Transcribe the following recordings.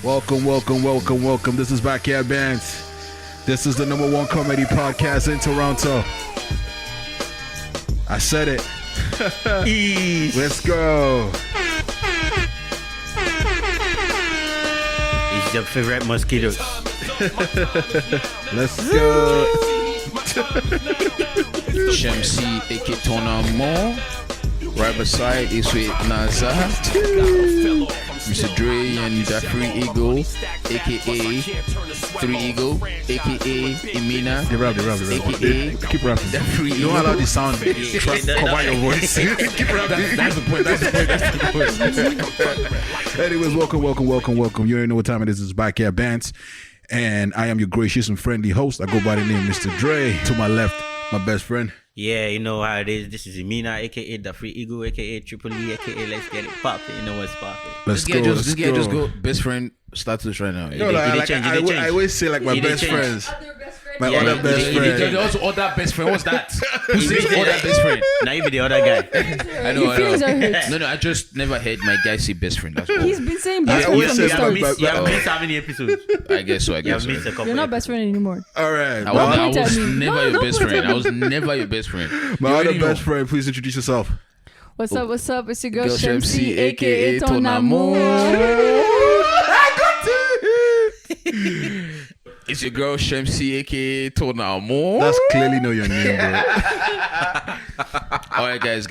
Welcome. This is Backyard Bants. This is the #1 comedy podcast in Toronto. I said it. Let's go. It's your favorite mosquitoes. Let's go. Shamsi aka Tonamo. Right beside is with Naza, Mr. Dre and the Free Eagle, aka 3 Eagle, aka Imina, aka Keep rapping. the Free Eagle. Don't allow the sound cover your voice. Keep rapping. That's the point. Anyways, welcome. You already know what time it is. It's Backyard Bants. And I am your gracious and friendly host. I go by the name Mr. Dre. To my left, my best friend. Yeah, you know how it is. This is Imina, aka the Free Eagle, aka Triple E, aka Let's Get It Poppin'. You know what's poppin'. Let's go. This guy just go best friend status right now. Yo, I always say like my best friends. My other best friend. There's also other best friend. What's that? Who says other best friend? Now you be the other guy. I know. No, I just never heard my guy say best friend. That's all. He's been saying best I friend always from say the You start. have missed how many episodes? I guess so. You have missed a couple. You're not best friend anymore. All right. I My point at was me. never No, your don't best point friend. at I was never your best friend. my You other already best know. friend, please introduce yourself. What's up? It's your girl Girl Shamsi, Shamsi, aka aka Tonamo. It's your girl Shamsi, aka Tonamo. That's clearly not your name, bro. All right, guys.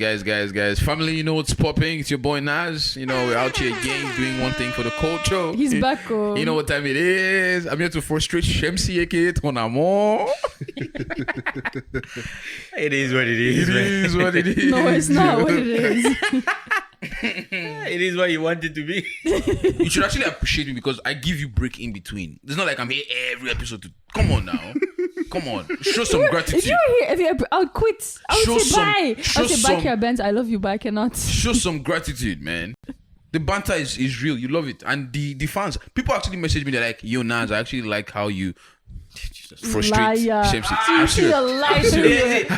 Family, you know what's popping. It's your boy Naz. You know, we're out here again doing one thing for the culture. He's back. Oh. You know what time it is. I'm here to frustrate Shamsi, aka Tonamo. It is what it is. It man. is what it is. No, it's not what it is. It is what you want it to be. You should actually appreciate me because I give you break in between. It's not like I'm here every episode to... Come on now. Come on. Show some gratitude. If you were here, I would quit. I would say bye. show I would say some- backyard Benz. I love you, but I cannot. Show some gratitude, man. The banter is real. You love it. And the fans, people actually message me. They're like, yo, Naz, I actually like how you frustrate Liar. Shamsi. You I'm see a serious. lie to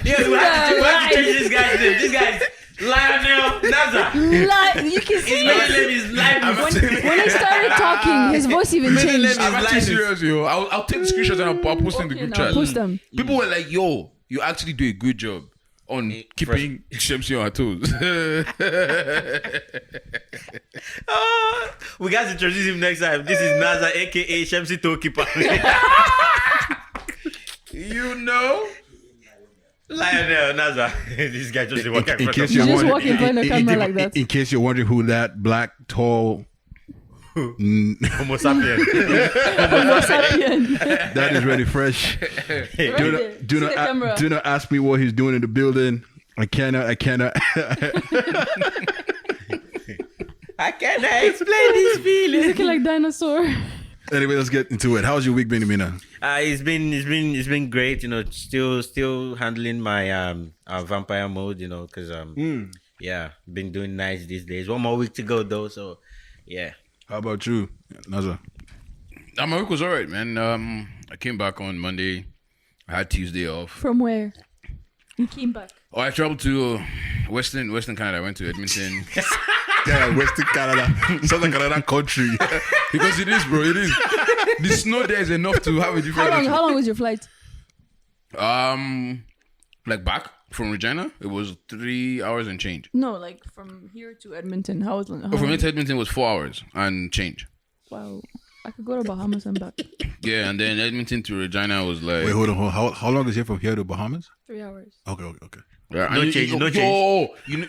Yeah, we have to change this guy's name. This guy's Lionel Naza. Lie. You can His see middle it. name is Live. When he started talking, his voice even changed. I'm actually Lies. serious, yo. I'll take the screenshots and I'll post in the Okay, group now chat. post them. People were like, yo, you actually do a good job on keeping Shamsi on her toes. We got to introduce him next time. This is Naza, aka Shamsi Toekeeper. You know? Lionel Naza. This guy just walking in In front case of you're You just wondering, walk in front of the camera like that. in case you're wondering who that black, tall, Homo sapien. Homo sapien. that is really fresh. Right there. Do See the camera. not ask me what he's doing in the building. I cannot. I cannot explain this He's feeling. looking like dinosaur. Anyway, let's get into it. How's your week been, Imina? It's been great. You know, still handling my vampire mode. You know, because yeah, been doing nice these days. One more week to go though. So yeah. How about you, Naza? My week was alright, man. I came back on Monday. I had Tuesday off. From where? You came back. Oh, I traveled to Western Canada. I went to Edmonton. Yeah, Western Canada, Southern Canada country. Because it is, bro. It is. The snow there is enough to have a different. How long was your flight? Like back from Regina, it was 3 hours and change. No, like from here to Edmonton. How From here to Edmonton was 4 hours and change. Wow. I could go to Bahamas and back. Yeah, and then Edmonton to Regina was like. Wait, hold on. How long is it from here to Bahamas? 3 hours. Okay. Yeah, No and change, no you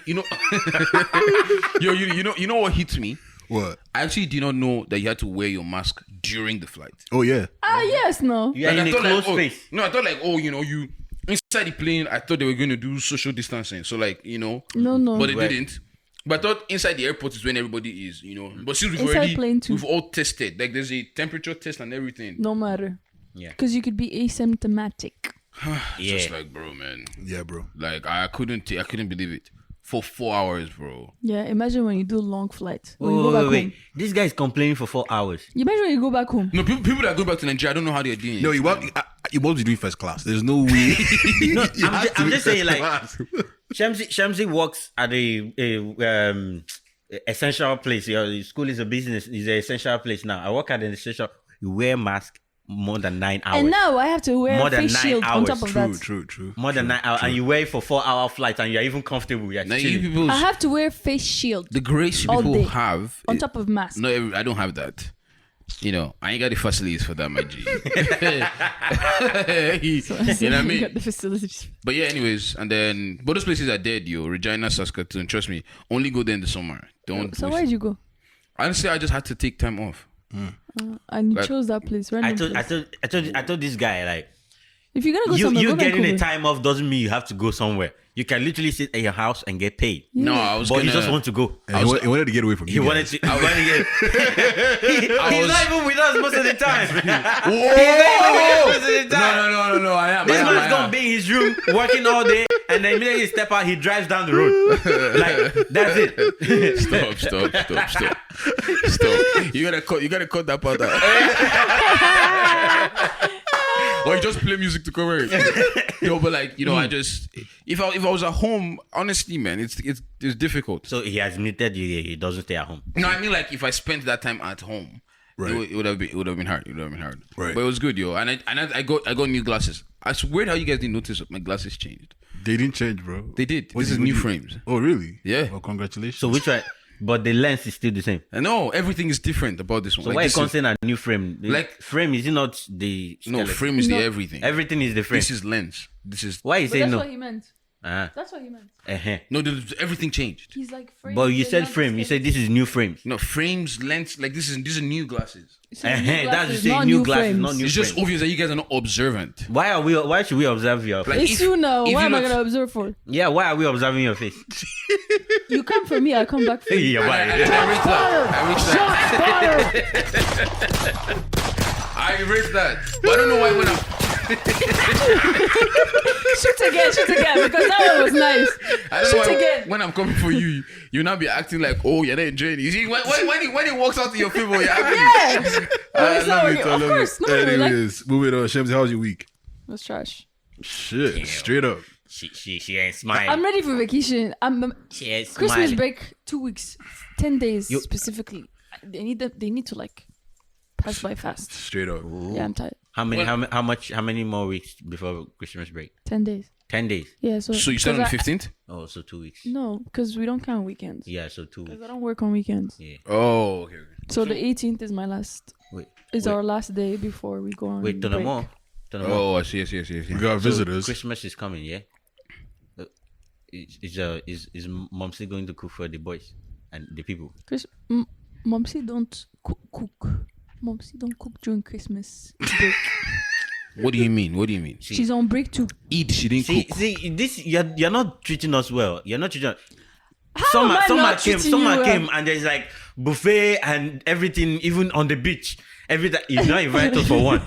know, you know what hits me? What? I actually did not know that you had to wear your mask during the flight. Oh yeah. Yes, no. You are in I a thought closed like, space. No, I thought like, you inside the plane, I thought they were going to do social distancing. So like, No. but they Right. didn't. But I thought inside the airport is when everybody is, But since Inside plane too. we've all tested. Like there's a temperature test and everything. No matter. Yeah. Because you could be asymptomatic. Yeah. Just like, bro, man. Yeah, bro. Like I couldn't believe it. For 4 hours, bro. Yeah, imagine when you do long flight. When you go back Wait. home. This guy is complaining for 4 hours. You imagine when you go back home. No, people that go back to Nigeria, I don't know how they're doing it. No, you won't be doing first class. There's no way. No, You have to I'm be just saying, first like, class. Shamsi works at a essential place. Your school is a business. Is an essential place now. I work at an essential. You wear mask more than 9 hours. And now I have to wear More a than face 9 shield on hours. top of that. True. More than 9 hours, and you wear it for 4-hour flights, and you're even comfortable. You're Now you chilling. people, I have to wear face shield the grace all people day. have on top of mask. No, I don't have that. You know, I ain't got the facilities for that, my G. You know what I mean? Got the facilities. But yeah, anyways, and then but those places are dead, yo. Regina, Saskatoon. Trust me, only go there in the summer. Don't. So where'd you go? Honestly, I just had to take time off. And you Like- chose that place. I Random told place. this guy like If you're gonna go somewhere, you go getting a Vancouver. time off doesn't mean you have to go somewhere. You can literally sit at your house and get paid. No, I was But gonna. you just want to go. And he wanted to get away from He you wanted guys. to. I wanted to get. He's not even with us most of the time. He's not Whoa! even with us most of the time. No. I am. This I am, man's I gonna am. be in his room working all day, and then immediately he step out, he drives down the road. Like that's it. Stop. You gotta cut that part out. Or you just play music to cover it. Yo, but like, you know, I just if I was at home, honestly, man, it's difficult. So he has admitted he doesn't stay at home. No, I mean like if I spent that time at home, Right. it would have been hard. Right. But it was good, yo. And I got new glasses. It's weird how you guys didn't notice my glasses changed. They didn't change, bro. They did. What This did- is what new did- frames. Oh, really? Yeah. Well, congratulations. So which one? But the lens is still the same. I know everything is different about this one. So Like, why you this can't is- say a new frame? Like- frame is it not the no skeleton? frame is No. the everything. Everything is the frame. This is lens. This is Why you But say that's no? what he meant. Uh-huh. That's what he meant. Uh-huh. no. Everything changed. He's like frame. But you said frame. You said this is new frames. No frames, lens. Like these are new glasses. That's you say new glasses, not new It's just frames. obvious that you guys are not observant. Why should we observe your face? Like, It's you now. if Why you am I not- gonna observe for? Yeah, why are we observing your face? You come for me, I come back for you. Yeah, I reached I reached that. But I don't know why when I'm Shoot again, because that one was nice. I don't Shoot know why again. when I'm coming for you, you now be acting like, oh, you're not enjoying it. You see, when he walks out to your favor, you're happy. Yeah. I it's love not it. working. I Of love course, it. no, like- Anyways, moving on. Shamsi, how's your week? It was trash. Shit, straight up. She ain't smiling. I'm ready for vacation. She ain't Christmas smiling. break, 2 weeks, 10 days You- specifically. They need to like pass by fast. Straight up. Yeah, I'm tired. How many more weeks before Christmas break? 10 days. 10 days. Yeah, so. So you start on the 'cause 15th? Oh, so 2 weeks. No, because we don't count weekends. Yeah, so 2 Because weeks. I don't work on weekends. Yeah. Oh, okay. So the 18th is my last. Wait. Is wait, our last day before we go on. Wait, break. Tonamo. Oh, I see. We got visitors. Christmas is coming, yeah. Is Momsy going to cook for the boys and the people? Momsy don't cook. Momsy don't cook during Christmas break. What do you mean? She's on break too. Eat, she didn't cook. See, this you're not treating us well. You're not treating us. How am I not treating you well? Came and there's like buffet and everything, even on the beach. Everything is not invited us for one.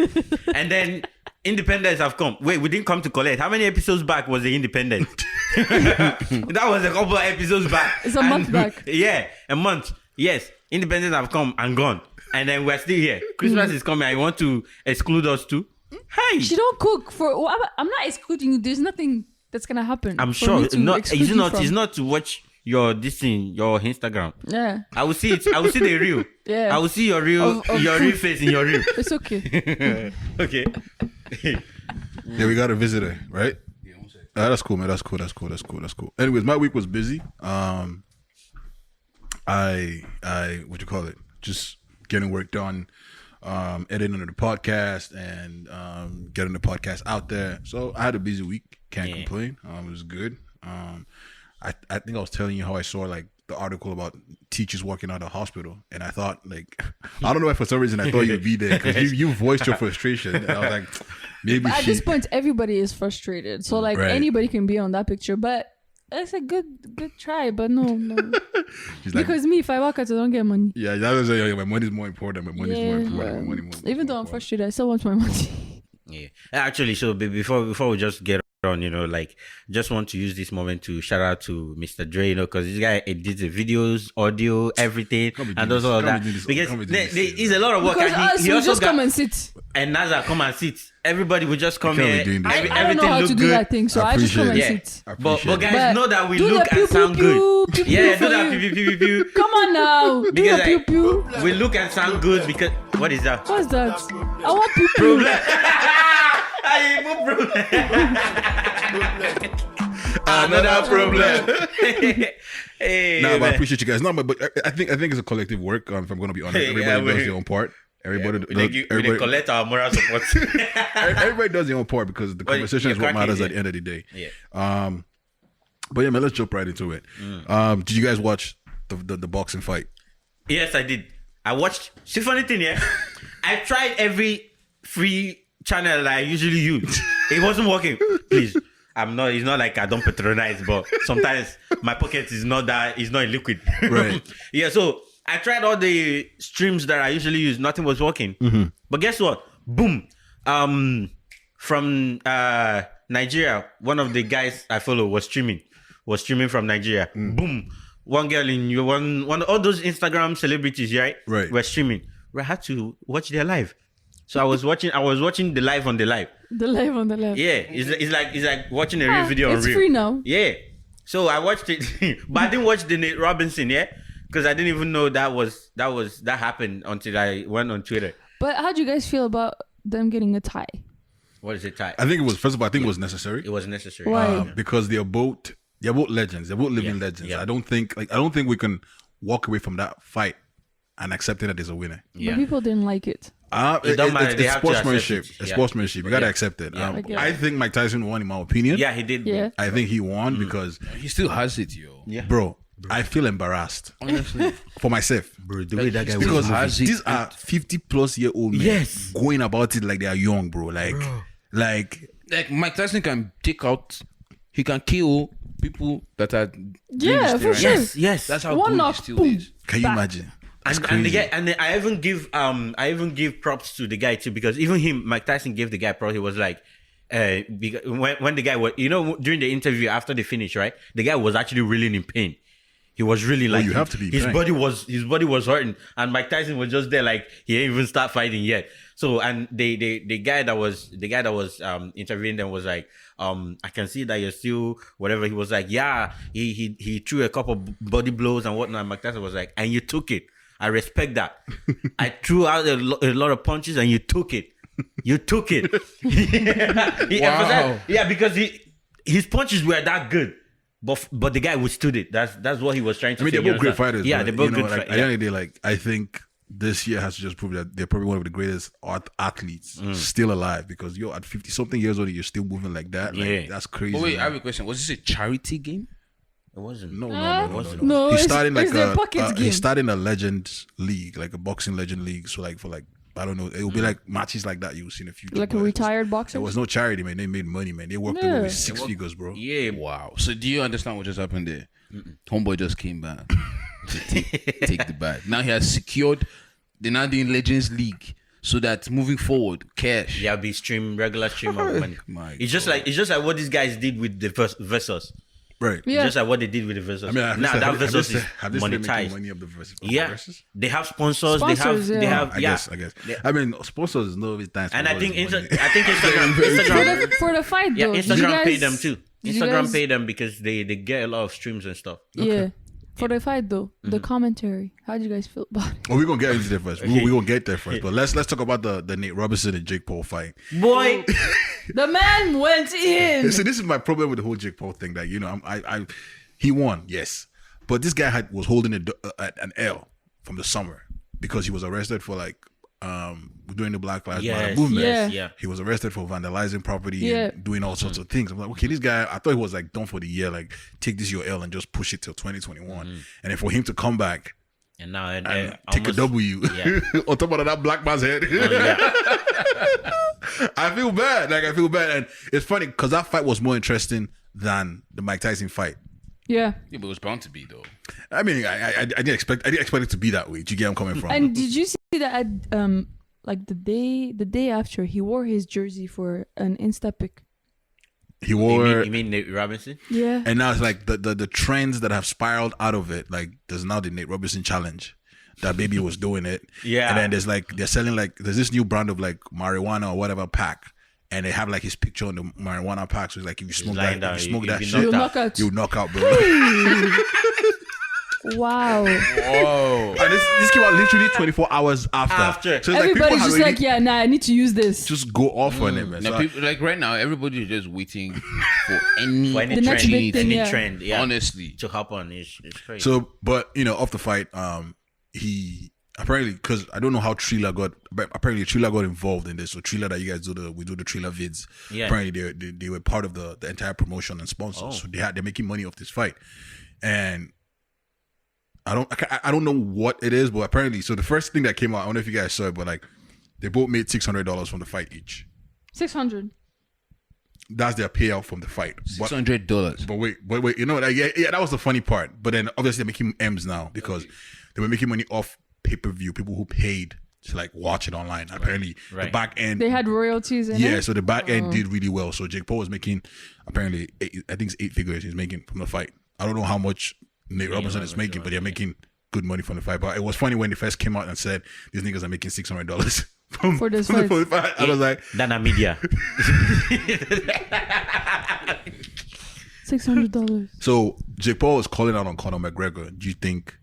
And then Independence have come. Wait, we didn't come to collect. How many episodes back was the Independence? That was a couple of episodes back. It's a month back. Yeah, a month. Yes, Independence have come and gone, and then we're still here. Christmas is coming. I want to exclude us too. Hey, She don't cook for. I'm not excluding you. There's nothing that's gonna happen. I'm for sure. me to Not exclude it's you not. from. It's not to watch your this thing, your Instagram. Yeah, I will see it. I will see the real. Yeah. I will see your real, Of your food. real face in your real. it's okay. Okay. Yeah, we got a visitor, right? That's cool, man. That's cool. Anyways, my week was busy. What you call it? Just getting work done, editing the podcast and getting the podcast out there. So I had a busy week. Can't complain. It was good. I think I was telling you how I saw like the article about teachers walking out of the hospital, and I thought like I don't know why for some reason I thought you'd be there because you voiced your frustration, and I was like maybe At this point, everybody is frustrated. So like Right. anybody can be on that picture, but it's a good try. But no. she's like, Because me, if I work out, I don't get money. yeah, that was my money's more important. My money's more important. My money more Even though I'm important. frustrated, I still want my money. Yeah. Actually, so before we just get on, like, just want to use this moment to shout out to Mr. Dre, because this guy edits the videos, audio, everything, Can't be and doing does all this. that. Can't be doing this. Because Can't be doing this. there's a lot of work. Because And us, he we also just got, come and sit. and Naza come and sit. Everybody will just come can't be here. doing this. I don't know Everything how look to do good. that thing, so I just come and Yeah. sit. But guys, But know that we do look the pew, and sound pew, good. pew, pew, Yeah, pew do that for pew, you. pew, pew, pew, pew. Come on now. Do Because the pew pew. we look and sound good because what is that? What's that? I want pew pew. Another problem. Hey, Nah, but I man. appreciate you guys. No, but I think it's a collective work. If I'm going to be honest, Hey, everybody yeah, does we- their own part. Everybody, we dey collect our moral support. everybody does their own part because the Well, conversation is you're what matters cracking, at the end of the day. Yeah. But yeah, man, let's jump right into it. Did you guys watch the boxing fight? Yes, I did. I watched. See, funny thing, yeah. I tried every free channel that I usually use. It wasn't working. Please, I'm not. It's not like I don't patronize, but sometimes my pocket is not that. It's not liquid. Right. Yeah. So I tried all the streams that I usually use. Nothing was working. But guess what? Boom. From Nigeria, one of the guys I follow was streaming from Nigeria. Boom. One girl in one all those Instagram celebrities, right? Right. Were streaming. We had to watch their live. So I was watching the live on the live. The live on the left. Yeah. It's like watching a real video on It's real. free now. Yeah. So I watched it, but I didn't watch the Nate Robinson, yeah? Because I didn't even know that happened until I went on Twitter. But how do you guys feel about them getting a tie? What is it, Ty? I think it was first of all. I think it was necessary. It was necessary. Why? Because they're both legends. They're both living legends. Yeah. I don't think we can walk away from that fight and accepting that there's a winner. Yeah. But people didn't like it. It don't matter. They It's have to accept sportsmanship. it. It's Yeah. sportsmanship. You gotta Yeah. accept it. Yeah. I get I it. think Mike Tyson won, in my opinion. Yeah, he did. Yeah. I think he won because, He still has it, yo. Yeah. bro, I feel embarrassed Honestly. for myself. Bro, the way that guy Because has it. these are 50-plus-year-old men Yes. going about it like they are young, bro. Like Like Mike Tyson can he can kill people that are doing Yeah, this for thing sure. right Yes, yes. now. That's how One good knock, he still boom. is. can you imagine? That's And crazy. the guy, and I even give props to the guy too, because even him, Mike Tyson gave the guy props. He was like, when the guy was, during the interview after they finished, right? The guy was actually really in pain. He was really like, you have to be in his pain. body was hurting, and Mike Tyson was just there like he ain't even start fighting yet. So, and the guy that was interviewing them was like, I can see that you're still whatever. He was like, yeah, he threw a couple body blows and whatnot. And Mike Tyson was like, and you took it. I respect that. I threw out a lot of punches and you took it. You took it. He Wow. emphasized- yeah, because his punches were that good. But the guy withstood it. That's what he was trying to I mean, say. they're you both great understand? fighters. Yeah, but, they're both you know, good like, fighters. At the end of the day, like, I think this year has to just prove that they're probably one of the greatest athletes still alive, because you're at 50-something years old and you're still moving like that. Like, Yeah. that's crazy. But wait, I man. have a question. Was this a charity game? It wasn't. No. No, He's it's- starting like it's their pocket game. he's starting a legends league, like a boxing legend league. So like for like, I don't know, it will be like matches like that you'll see in the future. Like a but retired boxer. There was no charity, man. They made money, man. They worked Yeah. over 6 figures, bro. Yeah. Wow. So do you understand what just happened there? Homeboy just came back to take the bag. Now he has secured the now doing Legends League, so that moving forward, cash. Yeah, be regular stream of money. My It's just like what these guys did with the Versus. Right. Yeah. Just like what they did with the Versus. I mean, now that Versus is have they started making monetized. money of the versus? Yeah, Versus? they have sponsors. Sponsors, they yeah. have. I yeah. guess. Yeah. I mean, sponsors is no time. And I think money. Instagram for the fight yeah, though. did you Instagram guys- paid them too. did you Instagram guys- paid them because they get a lot of streams and stuff. Yeah. For the fight though, the commentary. How do you guys feel about it? Oh, we're gonna get into that first. We're gonna get there first. But let's talk about the Nate Robinson and Jake Paul fight. Boy, The man went in. So this is my problem with the whole Jake Paul thing. That he won, yes, but this guy was holding an L from the summer because he was arrested for doing the Black Lives Matter yes, movement. Yeah. yeah. He was arrested for vandalizing property Yeah. and doing all sorts of things. I'm like, okay, this guy, I thought he was like done for the year. Like, take this your L and just push it till 2021. And then for him to come back And now and take a W Yeah. on top of that black man's head. yeah. I feel bad. And it's funny because that fight was more interesting than the Mike Tyson fight. Yeah. Yeah, but it was bound to be though. I mean, I didn't expect it to be that way. Do you get where I'm coming from? And did you see that at like the day after he wore his jersey for an Insta pic? He wore, You mean Nate Robinson? Yeah. and now it's like the trends that have spiraled out of it. Like there's now the Nate Robinson challenge. that baby was doing it. Yeah. And then there's like they're selling like there's this new brand of like marijuana or whatever pack. And they have like his picture on the marijuana pack. So it's like if you smoke lying that, down, if you smoke you'll that be shit, You'll knock out. you'll knock out, bro. Wow. Whoa. And this came out literally 24 hours after. So it's like people Everybody's have just already like, yeah, nah, I need to use this. just go off on it, man. Now, So people, like right now, everybody is just waiting for any, For any The next trend, big thing, any yeah. trend, yeah. honestly. To hop on is crazy. So, but you know, off the fight, he apparently because I don't know how Trilla got, but apparently Trilla got involved in this. So Trilla that you guys we do the Trilla vids. Yeah. Apparently they were part of the entire promotion and sponsors. Oh. So they're making money off this fight, and I don't know what it is, but apparently, so the first thing that came out, I don't know if you guys saw it, but like they both made $600 from the fight each. 600. That's their payout from the fight. But $600. But wait, you know, like, yeah, that was the funny part. But then obviously they're making M's now because they were making money off pay-per-view, people who paid to like watch it online. Apparently the back end, They had royalties in it. yeah, so the back end did really well. So Jake Paul was making apparently I think it's 8 figures he's making from the fight. I don't know how much Nate Robinson is making, but they're making good money from the fight. But it was funny when they first came out and said these niggas are making $600 For this from the fight. fight. I was like, Dana Media. $600. so Jake Paul is calling out on Conor McGregor. Do you think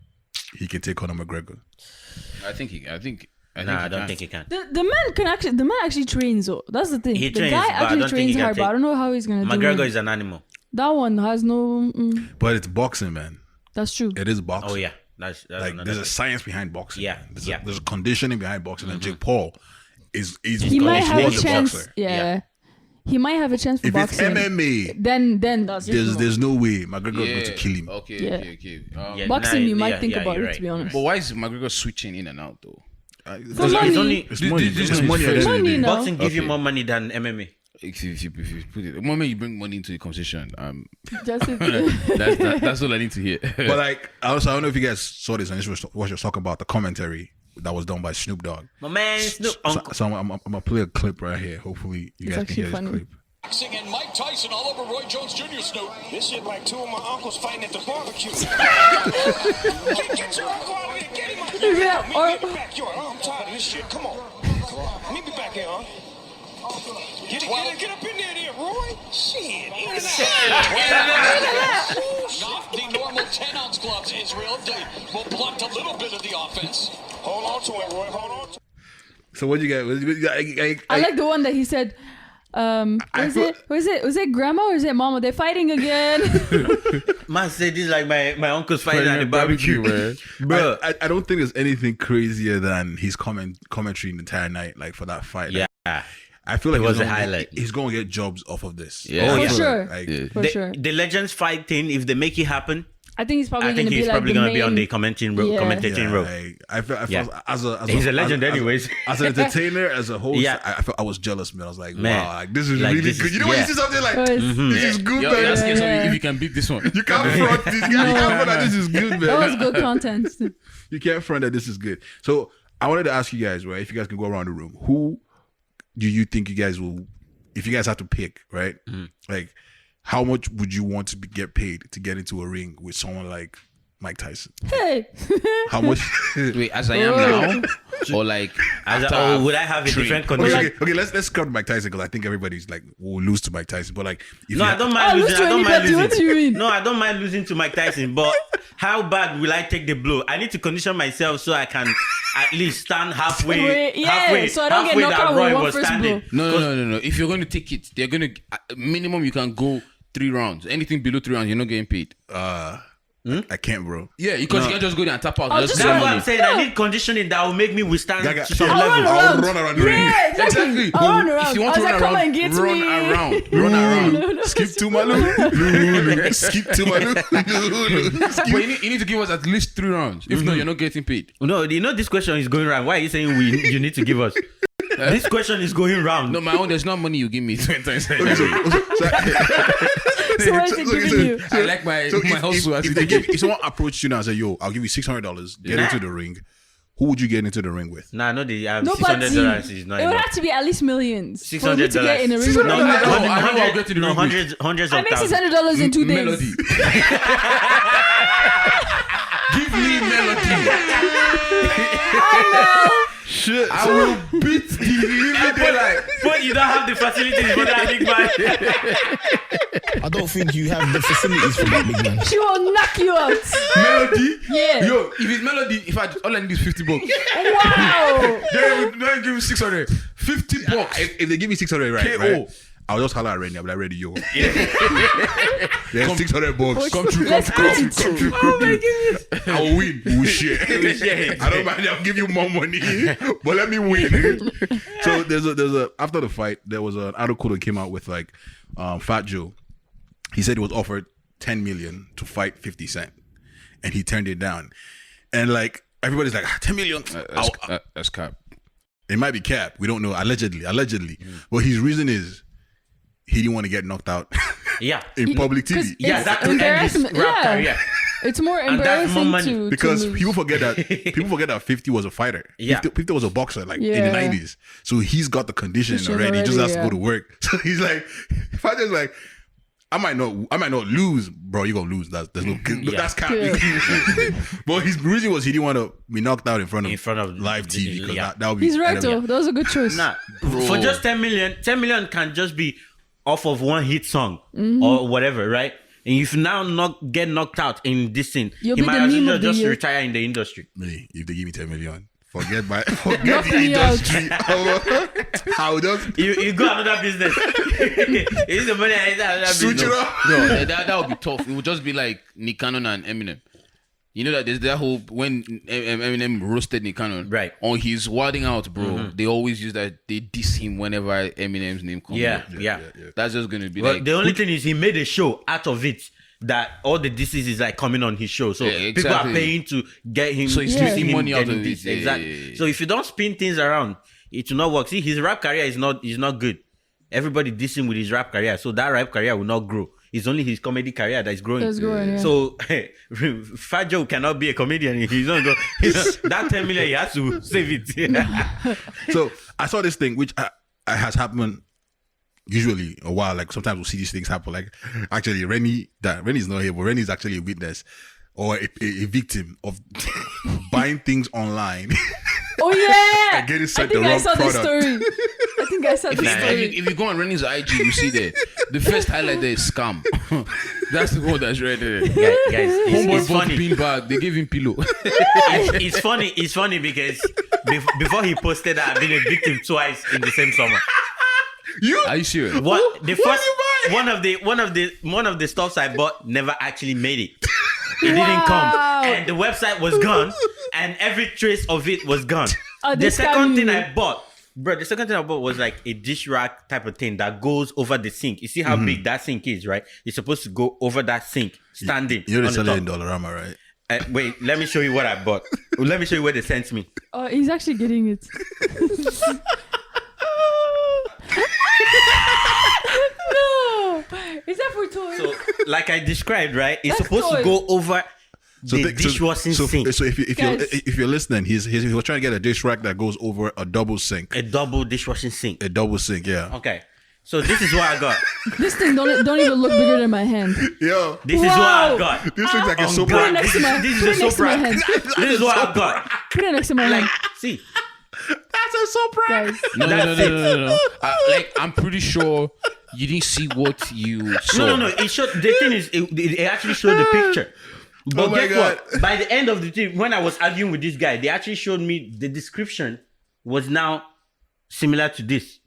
he can take Conor McGregor? I think he I can. don't think he can. The man actually trains though. That's the thing. He the trains, guy but I actually don't think trains he can hard, but I take- don't know how he's gonna do McGregor it. is an animal. That one has no. But it's boxing, man. That's true. It is boxing. Oh yeah, that's Like another there's a thing. science behind boxing. Yeah, man. There's, yeah. there's a conditioning behind boxing, and Jake Paul is He might was have a a chance. boxer. Yeah. He might have a chance for If it's boxing. MMA, then that's it. there's no way McGregor is going to kill him. Okay. Yeah, Boxing, you might think yeah, about you're it, right. to be honest. But why is McGregor switching in and out though? For money. It's only It's money. This It's is money. fair. At the end of the Money, day. no. boxing gives you Okay. more money than MMA. If you put it, the moment you bring money into the conversation, Just it. that's all I need to hear. But like, I don't know if you guys saw this, and this was what you're talking about the commentary that was done by Snoop Dogg. My man, Snoop. So I'm gonna play a clip right here. Hopefully, you It's guys can hear actually this funny. clip. Boxing and Mike Tyson all over Roy Jones Jr. Snoop. This shit like two of my uncles fighting at the barbecue. Get your uncle out of here. Get him out of here. Yeah, Meet me in the backyard. I'm tired of this shit. Come on. Meet me back here, huh? Get up in there, Roy. Shit. Not the normal 10-ounce gloves, Israel. They will blunt a little bit of the offense. Hold on to it, Roy. Hold on to it. So what you got? I like the one that he said. Was it grandma or is it mama? They're fighting again. Man said this like my uncle's fighting at the barbecue, man. bro. I don't think there's anything crazier than his commentary the entire night, like for that fight. Yeah. Like, I feel like It was he's a gonna highlight. he's going to get jobs off of this. Yeah. Oh, I yeah. feel For sure. Like, For sure. The Legends fight thing, if they make it happen, I think he's probably I going think to be he's like probably the going main. to be on the commentating yeah, role. like, I feel Yeah. as He's a as legend anyways. As an entertainer, as a host, Yeah. I felt I was jealous, man. I was like, Man. wow, like this is Like, really this good. is- You know when yeah. you see something like Oh, it's- this is good, You're man. asking Yeah. something if you can beat this one. You can't front this. You can't front that this is good, man. That was good content. You can't front that this is good. So I wanted to ask you guys, right? If you guys can go around the room, who do you think you guys will? If you guys have to pick, right? Like, how much would you want to get paid to get into a ring with someone like Mike Tyson? Hey. How much? Wait, as I am now, or like after I've Would I have a trained? different condition? Okay, let's cut Mike Tyson because I think everybody's like will lose to Mike Tyson. But like, if No, you I don't mind lose losing. to I don't mind anybody. What do you losing. mean? No, I don't mind losing to Mike Tyson. But how bad will I take the blow? I need to condition myself so I can at least stand halfway. Wait, yeah, halfway, so I don't get halfway knocked that out with Roy one was first standing. blow. No. If you're going to take it, they're going to minimum. You can go 3 rounds. Anything below 3 rounds, you're not getting paid. I can't, bro. Yeah, because you can just go there and tap out. I'll Just just get That's what money. I'm saying. I need conditioning that will make me withstand Gaga, to some I'll level. I'll run around the ring. Yeah, exactly. I'll run around. If you want to I was run like, come around, and get run me. around. Run around. No. Skip to my Lulu. Skip to my Lulu. But you need to give us at least 3 rounds. If not, you're not getting paid. No, you know this question is going round. Why are you saying you need to give us? This question is going round. No, my own. There's not money you give me 20 times. So what is it giving you? I like my hustle. If someone approached you now and said, "Yo, I'll give you $600, get into the ring," who would you get into the ring with? Nah, no, the Nobody. $600 is not It would enough. have to be at least millions. for me $600 to get in a ring. $600. No, No, I'll get to the ring with. hundreds I of make thousands. $600 in 2 days. Melody. Give me melody. Shit. I will beat the living daylight. But you don't have the facilities for that big man. I don't think you have the facilities for that big man. She will knock you out. Melody? Yeah. Yo, if it's melody, all I need is $50. Wow. Don't give me 600. $50. If they give me 600, right? KO. I'll just holler at Randy. I'll be like, Randy, yo. Yeah, $600. Come true. Oh my goodness. I'll win. We'll share. I don't mind. I'll give you more money, but let me win. So there's a after the fight, there was an article that came out with like Fat Joe. He said he was offered $10 million to fight 50 Cent, and he turned it down. And like everybody's like, $10 million. That's cap. It might be cap. We don't know. Allegedly. But his reason is he didn't want to get knocked out. Yeah. In public TV. Yeah, that could end his rap career. It's more And that's more embarrassing money. Because to people forget that 50 was a fighter. Yeah. 50 was a boxer like in Yeah. the 90s. So he's got the condition Condition already. He just has to already, go to work. So he's like, if I just like, I might not lose, bro. You're gonna lose. That's cap. Yeah. But his reason was he didn't want to be knocked out in front of live the- TV because yeah. that would be. He's right and though. then- That was a good choice. Nah, for just 10 million can just be off of one hit song or whatever, right? And if you now get knocked out in this thing, You'll he be might the as meme well of the just year. retire in the industry. Me, if they give me 10 million, forget the me out. industry. I'll just You go another business. It's the money. It's another switch business. it up. No, that would be tough. It would just be like Nick Cannon and Eminem. You know that there's that whole when Eminem roasted Nick Cannon, Right. On his wilding out, bro. They always use that. They diss him whenever Eminem's name comes. Yeah, up. yeah. That's just gonna be Well, like the only thing is he made a show out of it that all the disease is like coming on his show. So Yeah, people are exactly. paying to get him. So he's to making him money out getting of this. it. Yeah, Exactly. yeah, yeah. So if you don't spin things around, it will not work. See, his rap career is not good. Everybody dissing with his rap career, so that rap career will not grow. It's only his comedy career that is growing. That's growing, yeah. So Fat Joe cannot be a comedian. He's not go. That 10 million, he has to save it. So I saw this thing which has happened usually a while. Like sometimes we'll see these things happen. Like actually, Rennie's not here, but Rennie's actually a witness or a victim of buying things online. Oh yeah. And getting I sent think the I wrong saw this product. story. I think I saw this story. if you go on Rennie's IG, you see there. The first highlight there is scam. That's the one that's right there. Guys, Homeboy it's bought funny. bean bag. They gave him pillow. It's funny. It's funny because before he posted that, I've been a victim twice in the same summer. Are you serious? What the What first you buy? one of the stuffs I bought never actually made it. It didn't come, and the website was gone, and every trace of it was gone. Oh, The they second scammed thing you. I bought, bro, was like a dish rack type of thing that goes over the sink. You see how big that sink is, right? It's supposed to go over that sink, standing. You're on the selling top. Dollarama, right? Wait, let me show you what I bought. Let me show you where they sent me. Oh, he's actually getting it. No, is that for toys? So, like I described, right? It's That's supposed to toys. go over the think- dishwashing sink. So Guys. if you're listening, he was trying to get a dish rack that goes over a double sink. A double dishwashing sink. A double sink, yeah. Okay. So this is what I got. This thing don't even look bigger than my hand. Yo, This is what I Wow. got. this looks like a On soap God, rack. next to my- this put it is a next soap to my rack. hand. This is what I got. Put it next to my Like, hand, see, That's a soap rack. guys. No. That's Like I'm pretty sure you didn't see what you saw. no. It showed. The thing is, it actually showed the picture. But Oh my guess God. what? By the end of the thing, when I was arguing with this guy, they actually showed me the description was now similar to this.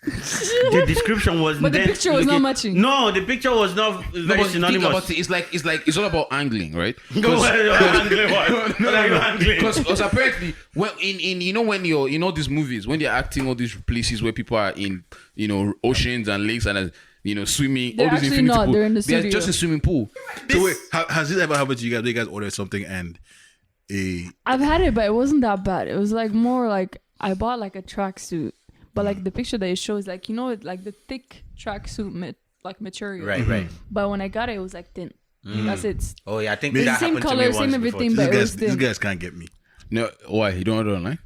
The description was, But the then picture was not looking- matching. No, the picture was not No, very but think synonymous. about it. It's all about angling, right? Go ahead, angling what? What are you angling? Because apparently, when when you're in all these movies, when they're acting all these places where people are in oceans and lakes and swimming, They're all these actually infinity not. pool, They're in the they're studio. just a swimming pool. So wait, has this ever happened to you guys? You guys ordered something and I've had it, but it wasn't that bad. It was like more like I bought like a tracksuit, but like the picture that it shows, like like the thick tracksuit material. Right. But when I got it, it was like thin. That's it. Oh yeah, I think Maybe that Same happened color, to me same once everything, before. but it was these thin. guys can't get me. No, why you don't order online?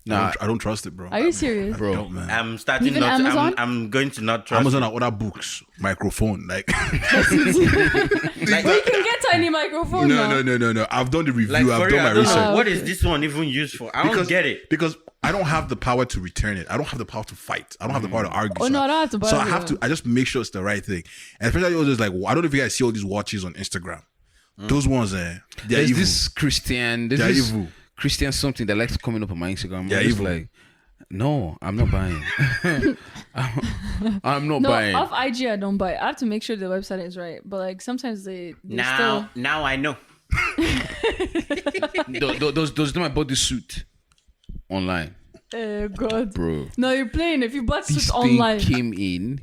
Nah, I don't trust it, bro. Are you serious? bro. No, man. I'm starting Even not. Amazon? I'm going to not trust. Amazon and other books, microphone, like. Like, We can get tiny microphone now. No. I've done the review. like I've for done real, my I don't know. research. What is this one even used for? I don't get it. Because I don't have the power to return it. I don't have the power to fight. I don't have the power to argue. Oh, no, I don't have to buy So it, I have yeah. to. I just make sure it's the right thing. And especially all those like, I don't know if you guys see all these watches on Instagram. Those ones, they're There's evil. this Christian. There's They're this evil. Christian something that likes coming up on my Instagram. They're I'm just evil. like, no, I'm not buying. I'm not No, buying. off IG I don't buy. I have to make sure the website is right. But like sometimes they still. Now I know. Those time I bought this suit online, God. bro. No, you're playing. If you bought This suit thing online. came in.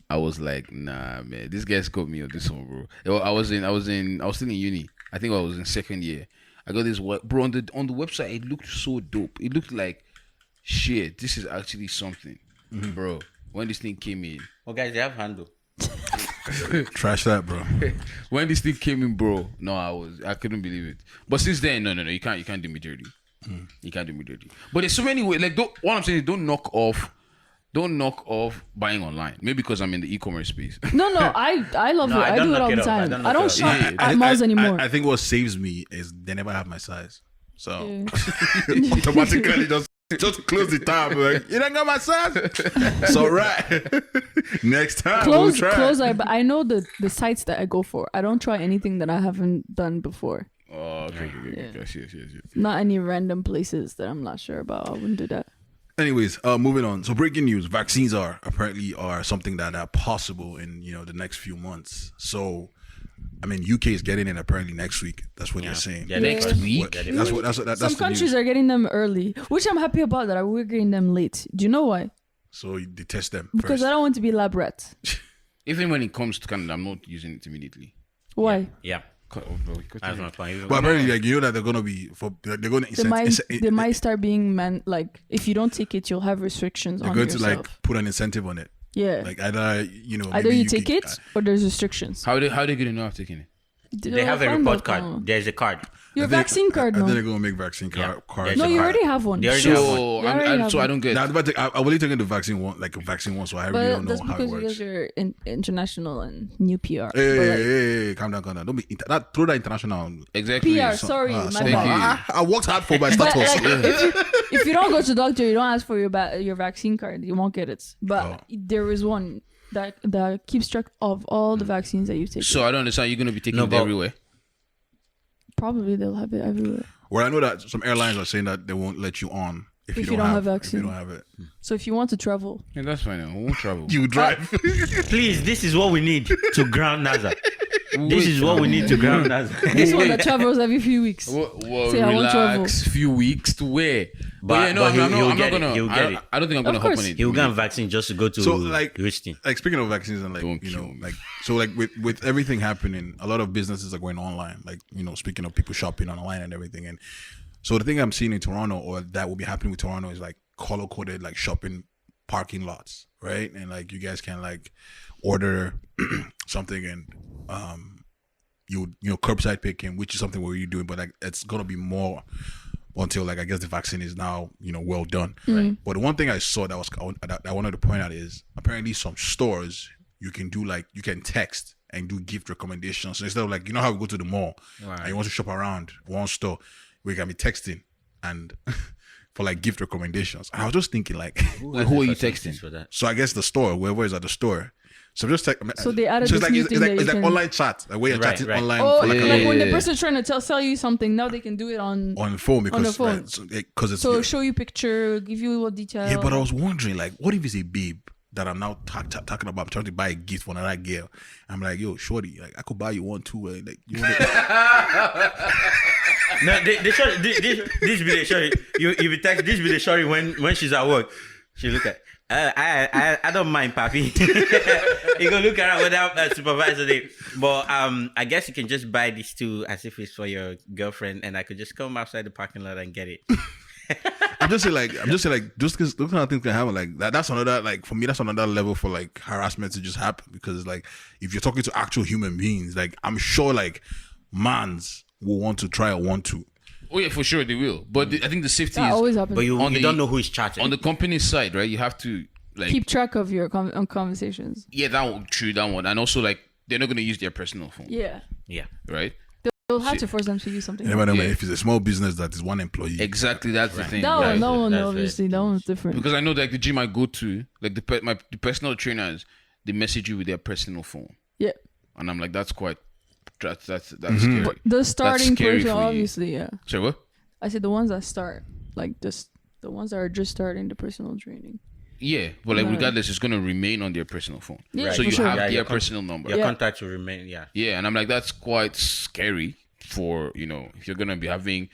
I was like, nah, man. This guy's got me on this one, bro. I was still in uni. I think I was in second year. I got this bro on the website. It looked so dope. It looked like shit. This is actually something, bro. When this thing came in, Oh, guys, they have handle. Trash that, bro. when this thing came in, bro. No, I couldn't believe it. But since then, no, you can't do me dirty. You can't do me dirty. But there's so many ways. Like, what I'm saying is, don't knock off buying online. Maybe because I'm in the e-commerce space. No, I love No, it. I I don't do it knock all it the off. I time. don't I knock don't it off. shop at malls anymore. I think what saves me is they never have my size. So Yeah. automatically just close the tab. Like, you don't got my size. It's all right. Next time we'll try. Clothes. I know the sites that I go for. I don't try anything that I haven't done before. Oh, okay. Yes. Not any random places that I'm not sure about. I wouldn't do that. Anyways, moving on. So breaking news: vaccines are something that are possible in the next few months. So, I mean, UK is getting it apparently next week. That's what they're saying. Yeah, next week? That's Some the countries news. are getting them early, which I'm happy about. That we're getting them late. Do you know why? So they test them Because first. I don't want to be lab rat. Even when it comes to Canada, I'm not using it immediately. Why? Yeah. That's not fine. But apparently, like that they're gonna be they're gonna They might start being like if you don't take it, you'll have restrictions they're on going yourself. to like put an incentive on it. Yeah. Like either Either maybe you take can- it or there's restrictions. How they gonna know I've taken it? They have a report card. There's a card. Your vaccine card, I think no? they're gonna make vaccine Yeah. cards. No, a you card. already have one. They already have one. So You already have I don't get. Now, I've only taken the vaccine one, so I really But don't know that's how it because you works. guys are international and new PR. But, like, Hey, calm down. Don't be throw that international. Exactly. PR, sorry, my thank bad. you. I worked hard for my But status. like, if you don't go to the doctor, you don't ask for your vaccine card, you won't get it. But Oh. there is one that keeps track of all the vaccines that you take. So I don't understand. You're gonna be taking No, it but- everywhere. Probably they'll have it everywhere. Well, I know that some airlines are saying that they won't let you on if you don't have vaccine. If you don't have it, So if you want to travel, Yeah, that's fine. I won't travel. you drive. Please, this is what we need to ground NASA. This is what we need to ground NASA. this one that travels every few weeks. Well, Say, I want travel. relax. Few weeks to where? But- yeah, no, but I'm he'll not get it. gonna. He'll get it. I don't think I'm Of gonna hop course. on it. He will get a vaccine just to go to So like Houston. speaking of vaccines and like Don't kill me. like so like with everything happening, a lot of businesses are going online. Like speaking of people shopping online and everything, and so the thing I'm seeing in Toronto or that will be happening with Toronto is like color coded like shopping parking lots, right? And like you guys can like order something and curbside picking, which is something we're already doing, but like it's gonna be more until like I guess the vaccine is now well done. Right. But the one thing I saw that I wanted to point out is apparently some stores you can do like you can text and do gift recommendations. So instead of like how we go to the mall and you want to shop around one store, we can be texting and for like gift recommendations. And I was just thinking like, Who are you texting? For that? so I guess the store, whoever is at the store. So just So they added it's this like new it's thing like, that it's you like can- online chat, like where you're Right, chatting right. online Oh, for like, like when the yeah. person's trying to sell you something, now they can do it on on the phone because on the phone. because it's So show you picture, give you what detail. yeah. But I was wondering like, what if it's a babe that I'm now talking about? I'm trying to buy a gift for another girl. I'm like, yo, shorty, like I could buy you one too. Like you want it? No, they show this be the show you be text this be the show when she's at work. She look at I don't mind, papi. You go look around without supervisor there. But I guess you can just buy these two as if it's for your girlfriend, and I could just come outside the parking lot and get it. I'm just saying like just because those kind of things can happen like that. That's another like for me. That's another level for like harassment to just happen because like if you're talking to actual human beings, like I'm sure like mans will want to try or want to. Oh yeah, for sure they will. But I think the safety That is always happens. But you On the- don't know who is chatting. on the company side, right? You have to like Keep track of your conversations. yeah, that one, true, that one, and also like they're not gonna use their personal phone, Yeah. yeah. right? They'll have to force them to use something. Never know, man. Yeah. If it's a small business that is one employee, Exactly, that's the thing. That right? one, that one, That's obviously, very that one's different. Because I know like the gym I go to, like the personal trainers, they message you with their personal phone, Yeah. and I'm like, that's scary. The starting scary person, for you. obviously, yeah. Sorry, what? I said the ones that start, like just the ones that are just starting the personal training. Yeah, but like Right. regardless, it's gonna remain on their personal phone. Yeah, So for you sure. have Yeah, their your personal number. Your Yeah. contact will remain. Yeah. Yeah, and I'm like, that's quite scary for, if you're gonna be having,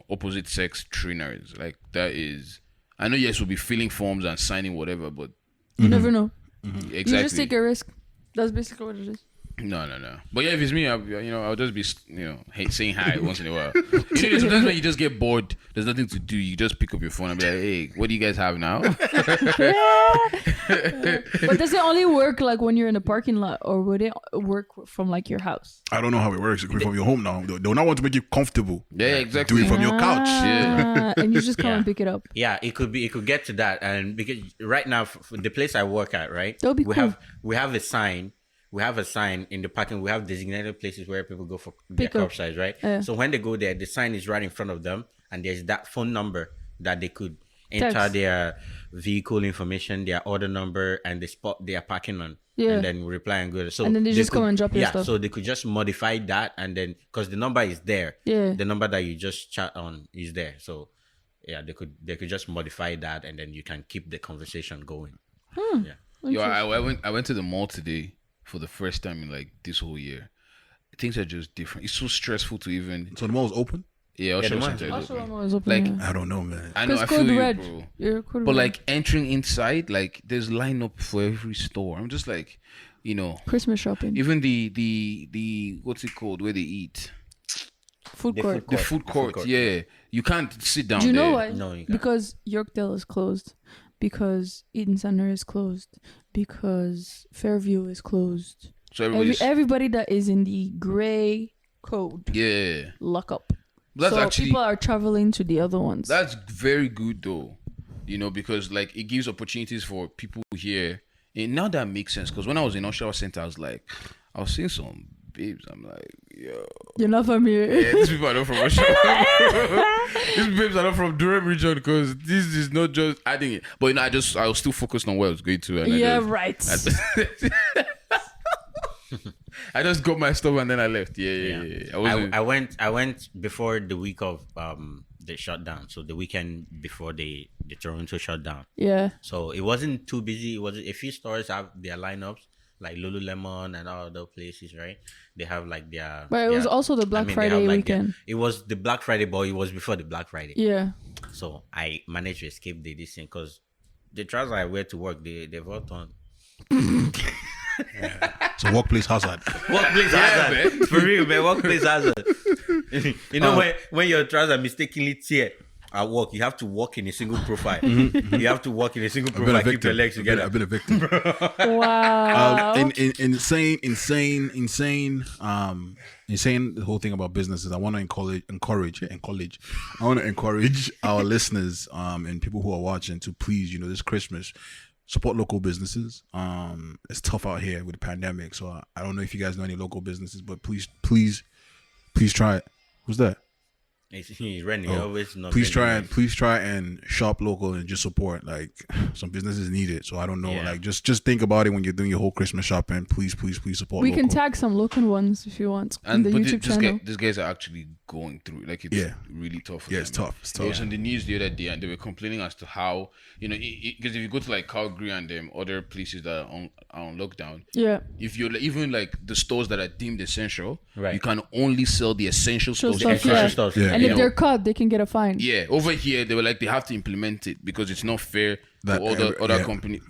opposite sex trainers. Like that is, I know yes, we'll be filling forms and signing whatever, but You never know. exactly. You just take a risk. That's basically what it is. No. But yeah, if it's me, I'll just be, saying hi once in a while. Sometimes when you just get bored, there's nothing to do. You just pick up your phone and be like, hey, what do you guys have now? But does it only work like when you're in the parking lot, or would it work from like your house? I don't know how it works. It could be from your home now. They'll not want to make you comfortable. Yeah, exactly. Do it from your couch. Yeah. And you just come Yeah. and pick it up. Yeah, it could get to that, and because right now, the place I work at, right, That would be we cool. have a sign. We have a sign in the parking. We have designated places where people go for their Pick up. curbsides, right? Yeah. So when they go there, the sign is right in front of them, and there's that phone number that they could enter Text. their vehicle information, their order number, and the spot they are parking on. Yeah. And then reply and go. So And then they just come and drop your yeah, stuff. so they could just modify that, and then because the number is there, Yeah. the number that you just chat on is there. So yeah, they could just modify that, and then you can keep the conversation going. Yeah. Yo, I went to the mall today for the first time in like this whole year. Things are just different. It's so stressful to even. So the mall's open? Yeah, I'll Yeah, show the you mall's something. Also, Open. I'm always open. Like, yeah. I don't know, man. I know, I Because feel code you, red. bro. You're code But red. like entering inside, like there's lineup for every store. I'm just like, Christmas shopping, even the what's it called where they eat, food The court. the food court. Yeah, you can't sit down Do you there. know why? No, you can't. Because Yorkdale is closed. Because Eden Center is closed. Because Fairview is closed. So everybody's Everybody that is in the gray code, yeah. lock up. That's so actually people are traveling to the other ones. that's very good though, because like it gives opportunities for people here. And now that makes sense because when I was in Oshawa Center, I was seeing some babes. I'm like, yo, You're not from here. yeah, these people are not from Oshawa. These babes are not from Durham region because this is not just adding it. But I was still focused on where I was going to. And Yeah, I just, right. I just got my stuff and then I left. Yeah. I went before the week of the shutdown, so the weekend before the Toronto shutdown. Yeah. So it wasn't too busy. It was a few stores have their lineups like Lululemon and all other places, right? They have like their. But it was also the Black they Friday have, like, weekend. it was the Black Friday, but it was before the Black Friday. Yeah. So I managed to escape this thing because the trousers I wear to work, they've all torn. So workplace hazard. Workplace hazard. For real, man. Workplace hazard. When your trousers mistakenly tear at work, you have to walk in a single profile. You have to walk in a single I've been a profile, keep your victim. legs together. I've been a victim. Wow. Insane. The whole thing about businesses. I want to encourage. I want to encourage our listeners and people who are watching to please, this Christmas, support local businesses. It's tough out here with the pandemic, so I don't know if you guys know any local businesses, but please try it. Who's that? He's running. Always not. Please try and shop local and just support. Like some businesses need it. So I don't know. Yeah. Like just think about it when you're doing your whole Christmas shopping. Please support. We local. can tag some local ones if you want in And the but YouTube channel. these guys are actually going through like it's really tough. For Yeah, them. it's tough. It's I was tough. on the news the other day and they were complaining as to how because if you go to like Calgary and other places that are on lockdown, Yeah. if you're even like the stores that are deemed essential, Right. you can only sell the essential Sure stuff. stuff, yeah. stuff. Yeah. And You if know. they're caught, they can get a fine. Yeah, over here they were like they have to implement it because it's not fair That to other yeah. company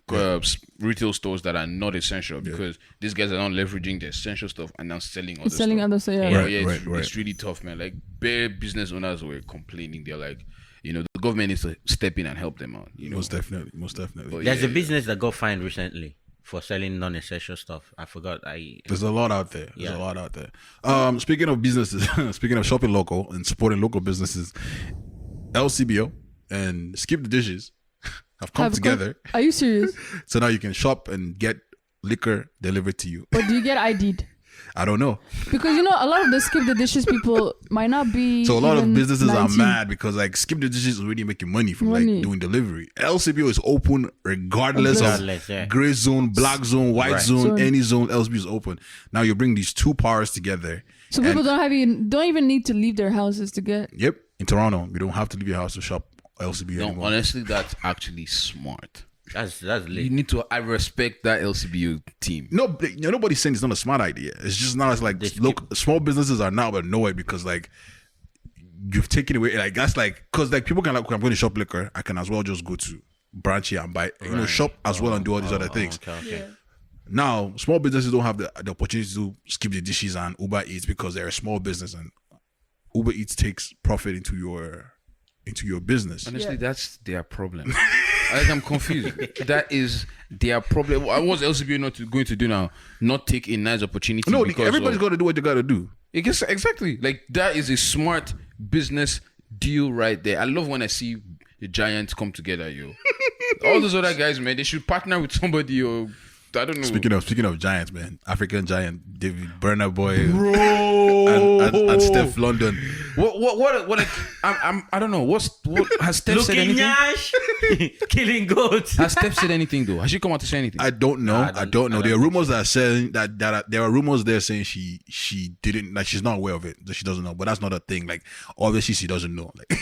retail stores that are not essential because these guys are not leveraging the essential stuff and now selling other Selling stuff. other stuff, yeah. Yeah, Right, yeah, right. it's really tough, man. Like bare business owners were complaining. They're like, the government needs to step in and help them out. Most definitely. But There's yeah, a business that got fined recently. for selling non-essential stuff. I forgot. There's a lot out there. There's a lot out there. Speaking of businesses, speaking of shopping local and supporting local businesses, LCBO and Skip the Dishes have come together. Are you serious? So now you can shop and get liquor delivered to you. Or do you get ID'd? I don't know. Because a lot of the Skip the Dishes people might not be. So a lot of businesses 19. are mad because like Skip the Dishes is already making money from like doing delivery. LCBO is open regardless of gray zone, black zone, white zone, any zone. LCBO is open. Now you bring these two powers together. So people don't even need to leave their houses to get. Yep, in Toronto, you don't have to leave your house to shop LCBO anymore. Honestly, that's actually smart. That's lit. You need to. I respect that LCBO team. No, nobody's saying it's not a smart idea. It's just now. It's like look, small businesses are now annoyed because like you've taken away. Like that's like because like people can like I'm going to shop liquor. I can as well just go to branch here and buy. Shop as well and do all these other things. Okay. Now, small businesses don't have the opportunity to skip the dishes and Uber Eats because they're a small business and Uber Eats takes profit into your business. Honestly, that's their problem. I'm confused. That is their problem. What's LCBO not going to do now? Not take a nice opportunity? No, everybody's got to do what they got to do. Exactly. Like that is a smart business deal right there. I love when I see the giants come together, yo. All those other guys, man, they should partner with somebody or I don't know. Speaking of giants, man, African giant David Burna boy, bro, and Steph London. What? Like, I don't know. What has Steph said anything? Yash, killing goats. Has Steph said anything though? Has she come out to say anything? I don't know. I don't know. There are rumors that are saying that there are rumors there saying she didn't, like, she's not aware of it, that she doesn't know. But that's not a thing. Like obviously she doesn't know. Like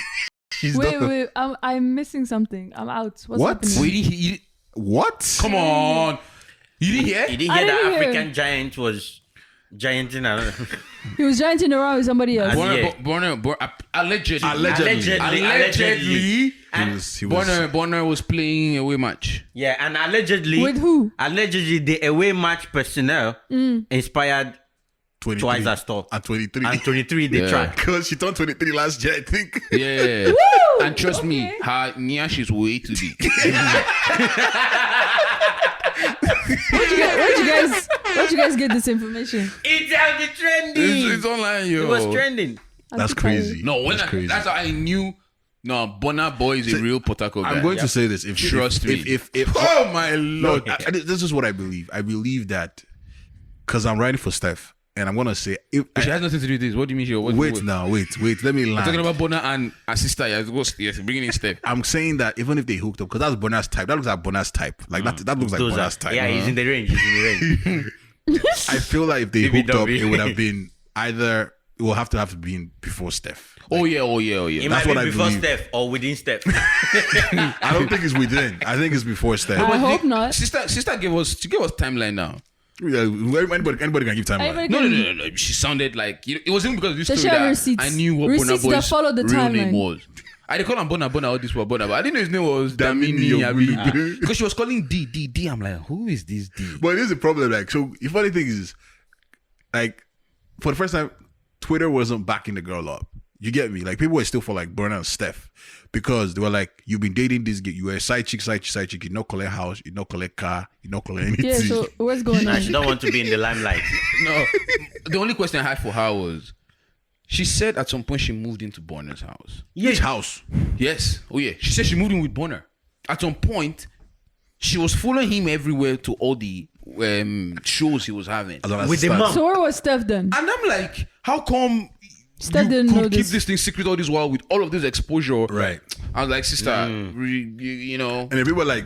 wait, I'm missing something. I'm out. What's happening? Wait, what? Come on. You didn't hear? You didn't hear that African giant was gianting around. He was gianting around with somebody else. Allegedly. Burna was playing away match. Yeah, and allegedly. With who? Allegedly, the away match personnel inspired 23. twice as tall. And 23. And 23 they tried. Because she turned 23 last year, I think. Yeah. And trust me, her nyash is way too big. Where'd you guys get this information? It's out the trending. It's online, yo. It was trending. That's crazy. No, crazy. That's how I knew. No, Burna Boy is a real Potako guy. I'm going to say this. Trust me. If oh my lord. This is what I believe. I believe that because I'm writing for Steph, and I'm gonna say she has nothing to do with this. What do you mean? Wait. Let me land. I'm talking about Burna and her sister. Yes, bringing in Steph. I'm saying that even if they hooked up, because that's Burna's type. That looks like Burna's type. Like that looks like Burna's type. Yeah, he's in the range. I feel like if they hooked up, it would have been either. It will have to been before Steph. Oh yeah. It That's might what be I before believe. Steph or within Steph. I don't think it's within. I think it's before Steph. I hope not. Sister gave us timeline now. Yeah, anybody can give time. No. She sounded like it wasn't because of this Does story she have that receipts? I knew what Receipts Burna that Boy's follow the real name timeline. was. I didn't call him Burna all this was Burna, but I didn't know his name was Damini Damini. Because she was calling D. I'm like, who is this D? But it is a problem. Like, so the funny thing is, like, for the first time, Twitter wasn't backing the girl up. You get me? Like, people were still for like Burna and Steph because they were like, you've been dating this girl. You were a side chick. You don't collect house. You don't collect car. You don't collect anything. Yeah, so what's going on? She don't want to be in the limelight. No, the only question I had for her was, she said at some point she moved into Burna's house. Which house? Yes. Oh yeah. She said she moved in with Burna. At some point, she was following him everywhere to all the shows he was having. With the mom. So where was Steph then? And I'm like, how come Steph you didn't know could keep this. this thing secret all this while with all of this exposure? Right. I was like, sister, you know. And then people were like,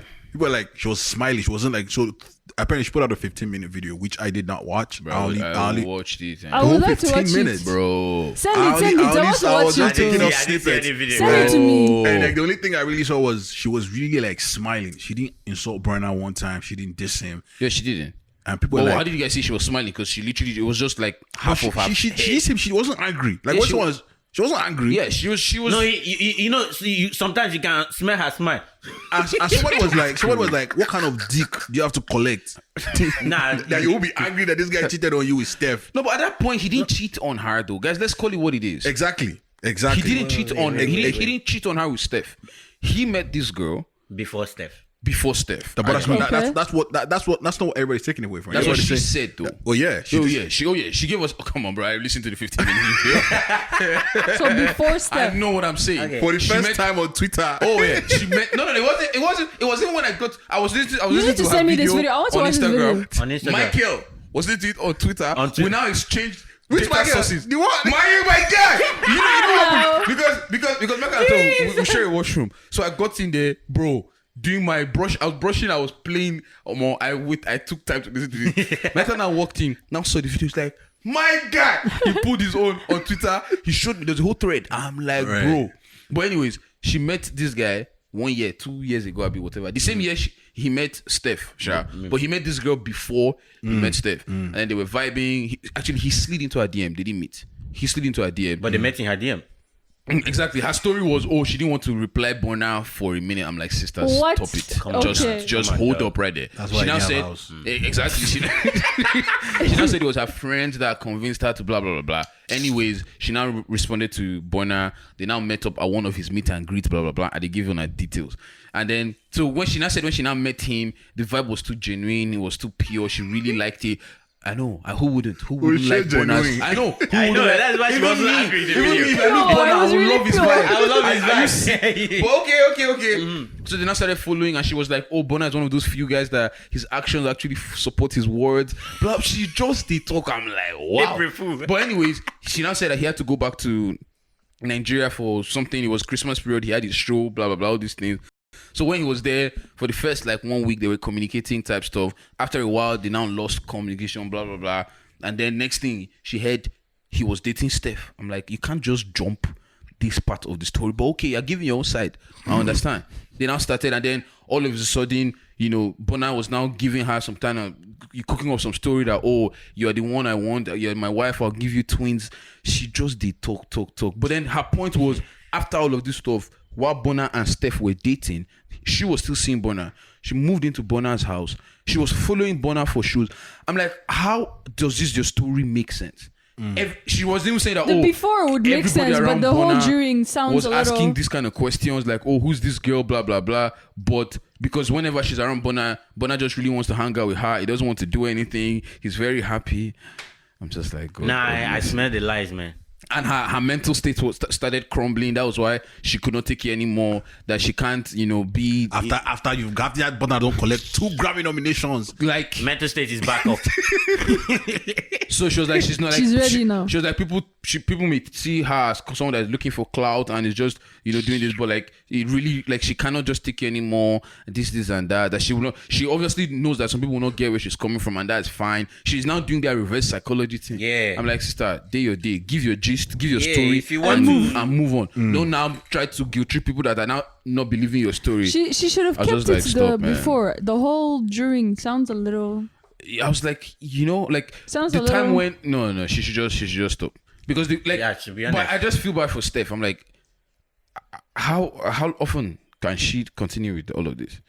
she was smiling. She wasn't like, so apparently she put out a 15-minute video, which I did not watch. Bro, I only watched it. I would like to 15 watch minutes, it. Bro. Send it. I want to watch taking it. off I didn't see snippets. any video. Send it to me. And like the only thing I really saw was she was really like smiling. She didn't insult Burna one time. She didn't diss him. Yeah, she didn't. And people Well, were how like, did you guys see she was smiling? Because she literally, it was just like half of her. she dissed him. She wasn't angry. Like Yeah, what she she was. She wasn't angry. Yeah, she was. No, you know, sometimes you can smell her smile. And someone was like, what kind of dick do you have to collect? Nah, That you will be angry that this guy cheated on you with Steph. No, but at that point, he didn't cheat on her, though. Guys, let's call it what it is. Exactly. He didn't cheat on. He didn't cheat on her with Steph. He met this girl before Steph. before Steph. But that's, Okay. that's not what everybody's taking away from. That's what Everybody's she saying- said, though. Oh yeah. She gave us. Oh, come on, bro. I listened to the 15-minute video. So before I Steph. know what I'm saying. For the She first met- time on Twitter. Oh yeah, she met. No, it wasn't when I was listening. I was You listening need to her send me this video video. I want to on watch this Instagram. video. On Instagram. Michael was listening to it on Twitter. We now exchanged Which data Michael? sources. The what? My guy. You know what happened? Because Michael and Tom, we share a washroom. So I got in there, bro. Doing my brush, I was brushing. I was playing. I took time to listen to it. Michael now walked in. Now saw the video. He's like, my guy. He put his own on Twitter. He showed me. There's a whole thread. I'm like, Right. bro. But anyways, she met this guy 1 year, 2 years ago, whatever. The same year he met Steph, sure. But he met this girl before he met Steph, and then they were vibing. He slid into her DM. They didn't meet. He slid into her DM. But they met in her DM. Exactly. Her story was, she didn't want to reply Burna for a minute. I'm like, sister, What? stop it. Come on. Just Come on, hold girl. up right there. That's she why now I didn't said, have a house. exactly. She now said it was her friends that convinced her to blah, blah, blah, blah. Anyways, she now responded to Burna. They now met up at one of his meet and greet, blah, blah, blah. And they gave her details. And then, so when she now met him, the vibe was too genuine. It was too pure. She really liked it. I know. Who wouldn't? Who wouldn't like Burna's? genuine. I know. I know. That's why she wasn't angry in the Even video. me, if I No, meet Burna, it was I would really love his pure. vibe. I love his Are you vibe. But okay. So they now started following, and she was like, "Oh, Burna is one of those few guys that his actions actually support his words." Blah. She just did talk. I'm like, wow. April Fool. But anyways, she now said that he had to go back to Nigeria for something. It was Christmas period. He had his show. Blah blah blah. All these things. So when he was there for the first 1 week, they were communicating type stuff. After a while, they now lost communication. Blah blah blah. And then next thing she heard, he was dating Steph. I'm like, you can't just jump this part of the story. But okay, you're giving your own side. I understand. They now started, and then all of a sudden, Burna was now giving her some kind of cooking up some story that, oh, you're the one I want. You're my wife. I'll give you twins. She just did talk. But then her point was, after all of this stuff, while Burna and Steph were dating, she was still seeing Burna. She moved into Burna's house. She was following Burna for shoes. I'm like, how does your story make sense? She was even saying that, The before would make everybody sense, but around the whole Burna during sounds was a little. asking these kind of questions like, oh, who's this girl, blah, blah, blah. But because whenever she's around Burna just really wants to hang out with her. He doesn't want to do anything. He's very happy. I'm just like, God, Nah, God, I listen. smell the lies, man. And her mental state started crumbling. That was why she could not take it anymore. That she can't, be After you've got that, but I don't collect 2 Grammy nominations. like. Mental state is back up. So she was like, she's not like. She's ready now. She was like, people may see her as someone that's looking for clout and is just doing this, but like it really she cannot just take it anymore. This and that. That she will not. She obviously knows that some people will not get where she's coming from, and that's fine. She's now doing that reverse psychology thing. Yeah. I'm like, sister, day your day, give your gist, give your Yeah, story, if you want and to- move on. Don't now try to guilt trip people that are now not believing your story. She should have I was kept just it like, to stop, the man. before. The whole during sounds a little. I was like, Sounds the a time little- when no, she should just stop because Yeah, to be honest. But I just feel bad for Steph. I'm like, how often can she continue with all of this?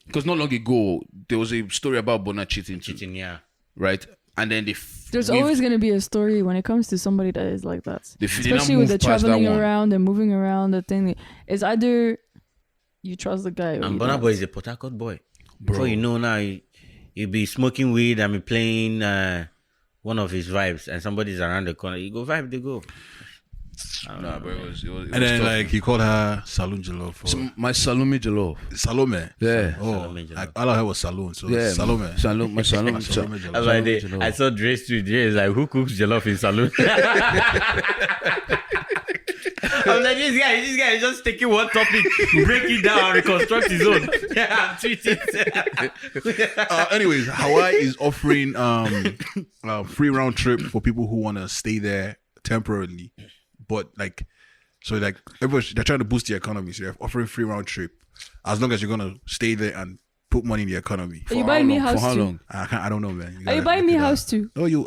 Because not long ago there was a story about Burna cheating, Yeah. right? And then There's always going to be a story when it comes to somebody that is like that. they now Especially with the moved past that traveling one. around and moving around. The thing is either you trust the guy or And you Burna don't. Boy is a Port Harcourt boy. Before you know now, you be smoking weed and be playing one of his vibes, and somebody's around the corner. You go vibe, they go. Nah, but it was And then tough. he called her Saloon Jollof. Or My Salome Jollof. Salome. Yeah. Oh, Salome Jollof. all I heard was Saloon. So Yeah, Salome. My Salome. Salome Jollof. That's why they, Jollof. I saw Dre Street. Dre is like, who cooks jollof in saloon? I'm like, this guy is just taking one topic, break it down, and reconstruct his own. Yeah, tweet it. Anyways, Hawaii is offering free round trip for people who want to stay there temporarily, but everybody, they're trying to boost the economy, so they're offering free round trip as long as you're gonna stay there and put money in the economy. Are you buying me For house how too? long? I don't know, man. Are you buying me house too? No, you.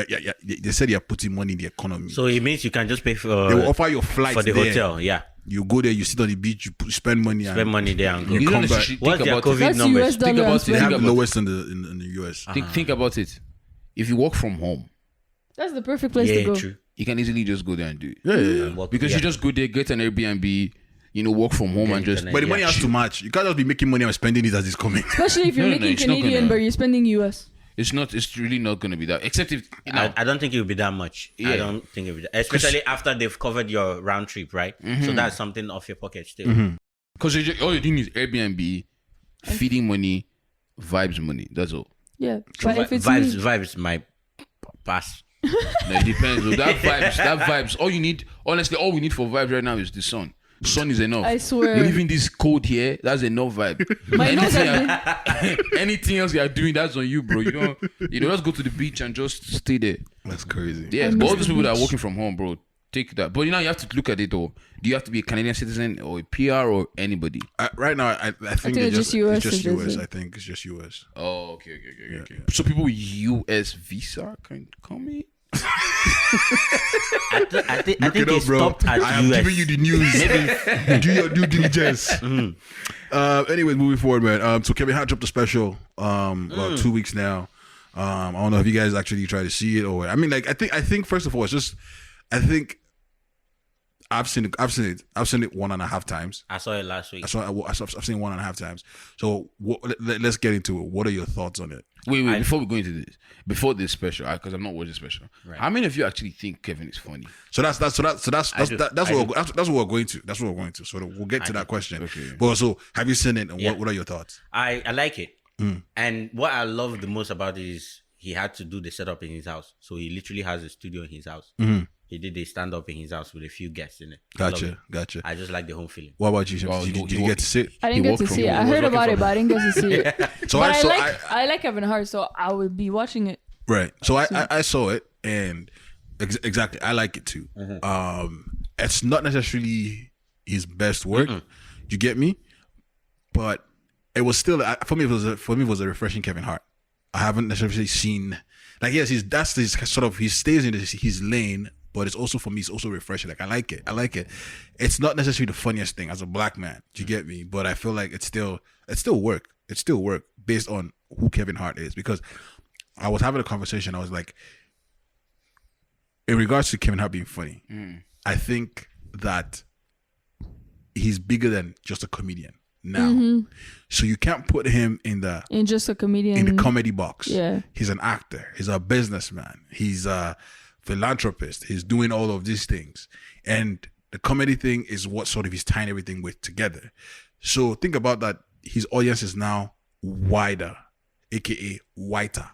Yeah. They said you're putting money in the economy. So it means you can just pay they will for offer you a flight the there. hotel. Yeah, You go there, you sit on the beach, you spend money, spend money there and go. You You come don't back. necessarily What's think their about it. COVID That's numbers? US dollar. Think about I'm it. They spending. have Think the about lowest in the US. Think about it. If you work from home, That's the perfect place Yeah, to go. true. you can easily just go there and do it. Yeah. Work- Because yeah. you just go there, get an Airbnb, work from home and just. But the money has to match. You can't just be making money and spending it as it's coming. Especially if you're making it's not Canadian, gonna- but you're spending US. It's not. It's really not going to be that. Except if I don't think it would be that much. Yeah. I don't think it would be that. Especially after they've covered your round trip, right? So that's something off your pocket still. because all you're doing is Airbnb, feeding money, vibes money. That's all. Yeah, but if it's Vibes might pass. No, it depends. Though. That vibes. All you need, honestly, all we need for vibes right now is the sun. Sun is enough. I swear. Leaving this cold here, that's enough vibe. My nose Anything else you are doing, that's on you, bro. Just go to the beach and just stay there. That's crazy. Yes, I but all miss those the people that are beach. working from home, bro, take that. But you have to look at it though. Do you have to be a Canadian citizen or a PR or anybody? Right now, I think it's just US It's just US. citizen. I think it's just US. Oh, okay. So people with US visa can come in. I think Look it it up, bro. stopped at I am US. giving you the news. Do your due diligence. Anyways, moving forward, man. So Kevin Hart dropped a special about 2 weeks now. I don't know if you guys actually try to see it or I mean, like I think first of all, it's just I think I've seen it 1.5 times. I saw it last week. I've seen it 1.5 times. So let's get into it. What are your thoughts on it? Wait, before we go into this, before this special, because I'm not watching special. Right. How many of you actually think Kevin is funny? So that's what we're going to. That's what we're going to. So we'll get to that question. Okay. But so have you seen it? And what are your thoughts? I like it. And what I love the most about it is he had to do the setup in his house. So he literally has a studio in his house. He did a stand up in his house with a few guests in it. I love it. Gotcha. I just like the home feeling. What about you, Shams? Well, Did you get to sit? I didn't He get worked to from see it. home. I He was heard working about from it, but I didn't get to see it. So But I I like Kevin Hart, so I would be watching it. right. So I saw it and exactly I like it too. It's not necessarily his best work. You get me? But it was still for me. It was a refreshing Kevin Hart. I haven't necessarily seen like yes, he stays in his lane. But it's also for me, it's also refreshing. Like I like it. It's not necessarily the funniest thing as a black man. Do you get me? But I feel like it's still work. It's still work based on who Kevin Hart is. Because I was having a conversation. I was like, in regards to Kevin Hart being funny, I think that he's bigger than just a comedian now. So you can't put him in Just a comedian. in the comedy box. Yeah. He's an actor. He's a businessman. He's a philanthropist. He's doing all of these things. And the comedy thing is what sort of he's tying everything with together. So think about that. His audience is now wider, aka whiter.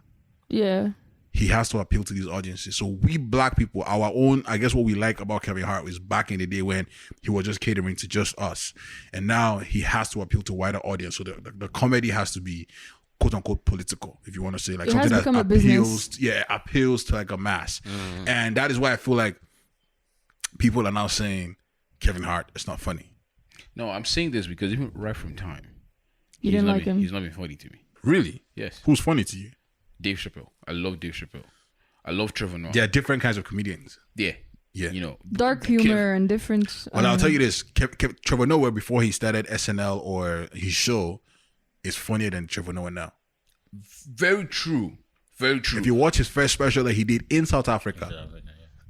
Yeah. He has to appeal to these audiences. So we black people, our own, I guess what we like about Kevin Hart is back in the day when he was just catering to just us. And now he has to appeal to a wider audience. So the comedy has to be quote unquote political, if you want to say like It something has that become a appeals, business. appeals to like a mass. And that is why I feel like people are now saying Kevin Hart is not funny. No, I'm saying this because even right from time, You he's didn't not like been, him. He's not been funny to me. Really? Yes. Who's funny to you? Dave Chappelle. I love Dave Chappelle. I love Trevor Noah. There are different kinds of comedians. Yeah. Yeah. Dark humor and different. Well, I'll tell you this: Trevor Noah, before he started SNL or his show, is funnier than Trevor Noah now. Very true. Very true. If you watch his first special that he did in South Africa,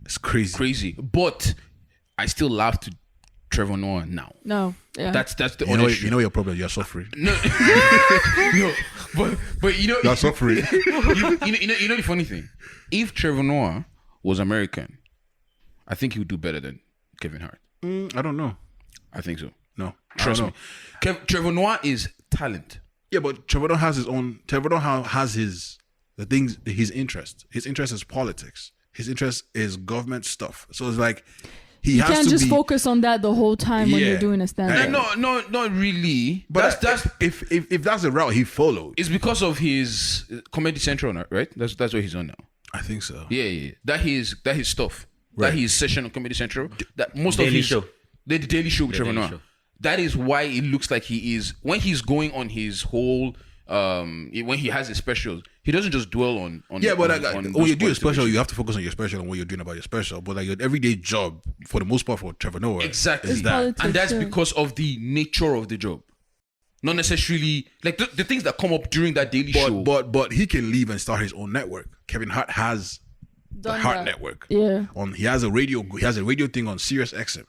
it's crazy. Crazy. But I still laugh to Trevor Noah now. No. Yeah. That's the You know, honest you know your problem. You're suffering. No, but You're suffering. you know the funny thing. If Trevor Noah was American, I think he would do better than Kevin Hart. I don't know. I think so. No, Trust I me. don't know. Trevor Noah is talent. Yeah, but Trevor Noah has his own. Trevor Noah has his his interest. His interest is politics. His interest is government stuff. So it's like he you has can't to just be, focus on that the whole time when Yeah. you're doing a stand-up. No, not really. But that's if that's the route he followed, it's because of his Comedy Central, right? That's what he's on now. I think so. Yeah. That his stuff. Right. That his session on Comedy Central. That most Daily of his Show. The Daily Show with The Trevor Daily Noah. Show. That is why it looks like he is when he's going on his whole when he has his specials, he doesn't just dwell on Yeah, but on when you do a those special, political you have to focus on your special and what you're doing about your special. But like your everyday job, for the most part, for Trevor Noah, Exactly. is that. Politics, and that's yeah. because of the nature of the job. Not necessarily like the things that come up during that daily show. But he can leave and start his own network. Kevin Hart has the Done Hart that. Network. Yeah. He has a radio thing on Sirius XM.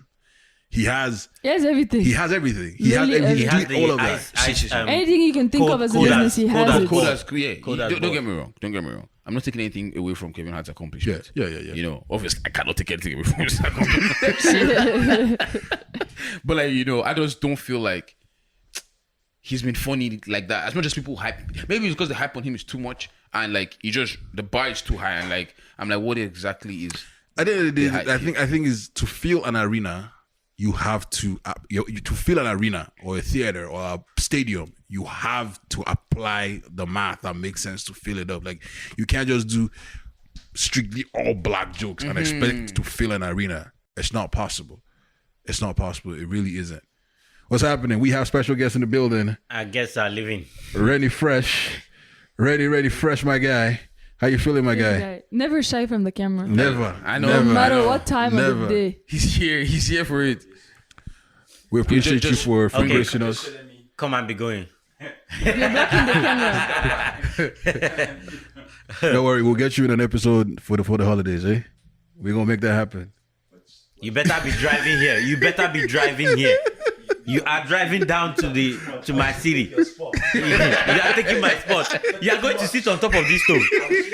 He has everything. He has everything. He has Literally everything. He's doing all of that. Anything you can think of as a business, he has it. Don't get me wrong. Don't get me wrong. I'm not taking anything away from Kevin Hart's accomplishments. Yeah. You know, obviously, I cannot take anything away from his accomplishments. But like, you know, I just don't feel like he's been funny like that. As much as people hype, maybe it's because the hype on him is too much, and like the bar is too high, and like I'm like, what exactly is? At the end of the day, I think is to fill an arena. You have to to fill an arena or a theater or a stadium. You have to apply the math that makes sense to fill it up. Like you can't just do strictly all black jokes and expect to fill an arena. It's not possible. It's not possible. It really isn't. What's happening? We have special guests in the building. I guess are living. Ready, fresh, my guy. How you feeling, my guy? Never shy from the camera. Never. I know. No matter what time of the day. He's here for it. We appreciate you for gracing us. Come and be going. You're blocking the camera. Don't worry, we'll get you in an episode for the holidays, eh? We're gonna make that happen. You better be driving here. You are driving down to my city. You are taking my spot. You are going to sit on top of this stove.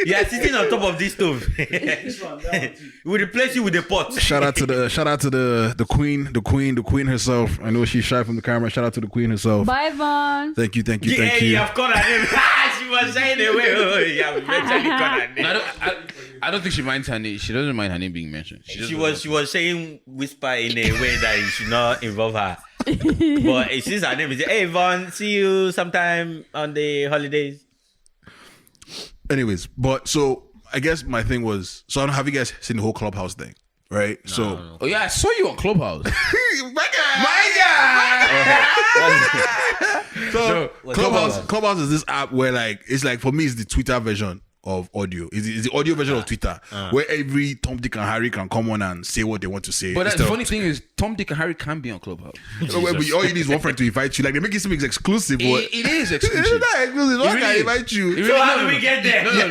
You are sitting on top of this stove. We'll replace you with a pot. Shout out to the queen herself. I know she's shy from the camera. Shout out to the queen herself. Bye, Vaughn. Thank you. You have called her name. She was shying away. You have eventually called her name. I don't think she minds her name. She doesn't mind her name being mentioned. She was saying whisper in a way that you should not involve her. But since her name is, hey Vaughn, see you sometime on the holidays. Anyways, but so I guess my thing was, so I don't have you guys seen the whole Clubhouse thing, right? No. Oh yeah, I saw you on Clubhouse. my guy. So Clubhouse is this app where like it's like, for me it's the Twitter version of audio. It's the audio version of Twitter where every Tom, Dick, and Harry can come on and say what they want to say. But the funny thing is, Tom, Dick, and Harry can be on Clubhouse. But all you need is one friend to invite you. Like they make it seem exclusive. But it is exclusive. It's not exclusive. One can invite you. So how do we get there? No.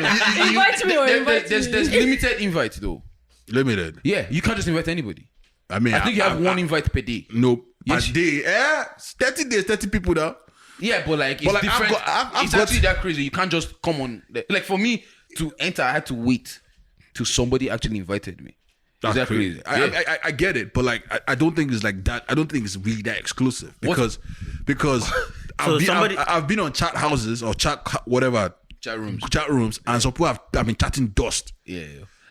Invite me or invite There's limited invites though. Limited. Yeah, you can't just invite anybody. I mean, I think you have one invite per day. Nope. Yes. Per day. 30 days, 30 people now. Yeah, but like it's different. It's actually that crazy. You can't just come on. Like for me to enter, I had to wait till somebody actually invited me. Is that crazy? I get it, but like I don't think it's like that. I don't think it's really that exclusive because I've been on chat houses or chat rooms, and some people have been chatting dust. Yeah.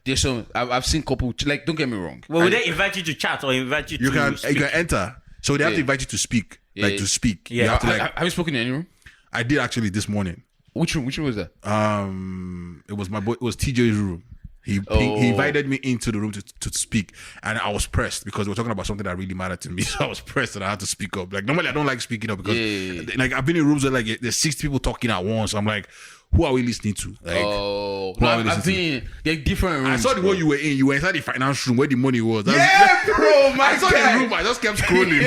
There's some I've seen couple, like, don't get me wrong. Well, will they invite you to chat or invite you to speak? You can enter. So they have to invite you to speak. To speak. Yeah. You have to, have you spoken in any room? I did actually this morning. Which room was that? It was my boy. It was TJ's room. He invited me into the room to speak, and I was pressed because we were talking about something that really mattered to me. So I was pressed and I had to speak up. Like normally I don't like speaking up because like I've been in rooms where like there's 6 people talking at once. I'm like, who are we listening to? Like, I've been they're different rooms. I saw the one you were in. You were inside the finance room where the money was. Bro, I saw the room. I just kept scrolling.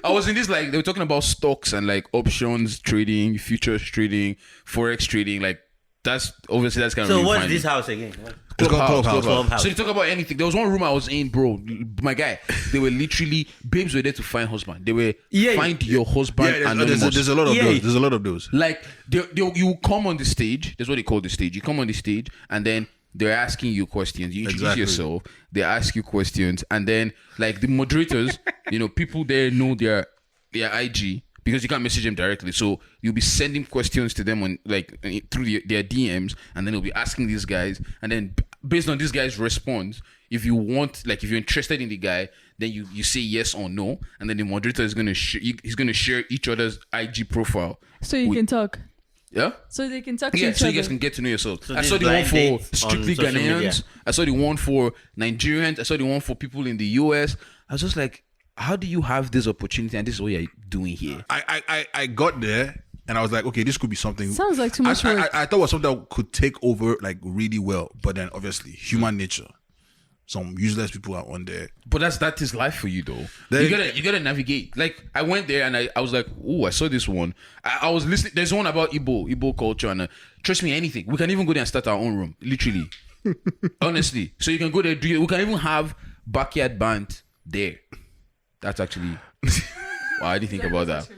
I was in this, like, they were talking about stocks and like options trading, futures trading, forex trading. Like that's kind of. So what's this house again? It's called Clubhouse. So they talk about anything. There was one room I was in, bro. My guy, they were literally, babes were there to find husband. They were find your husband. There's a lot of those. There's a lot of those. Like you come on the stage. That's what they call the stage. You come on the stage and then they're asking you questions. You introduce yourself. They ask you questions, and then like the moderators, people there know their IG. Because you can't message them directly, so you'll be sending questions to them on like through their DMs, and then you'll be asking these guys, and then based on this guy's response, if you want, like if you're interested in the guy, then you say yes or no, and then the moderator is gonna he's gonna share each other's IG profile, so you can talk. Yeah. So they can talk to each other. So you guys can get to know yourself. So I saw the one for strictly on Ghanaians. I saw the one for Nigerians. I saw the one for people in the US. I was just like, how do you have this opportunity and this is what you're doing here? I got there and I was like, okay, this could be something. Sounds like too much work. I thought it was something that could take over like really well, but then obviously human nature. Some useless people are on there. But that is life for you though. You gotta navigate. Like I went there and I was like, oh, I saw this one. I was listening. There's one about Igbo culture, and trust me, anything. We can even go there and start our own room, literally. Honestly. So you can go there. We can even have backyard band there. That's actually. Wow, I didn't think about that.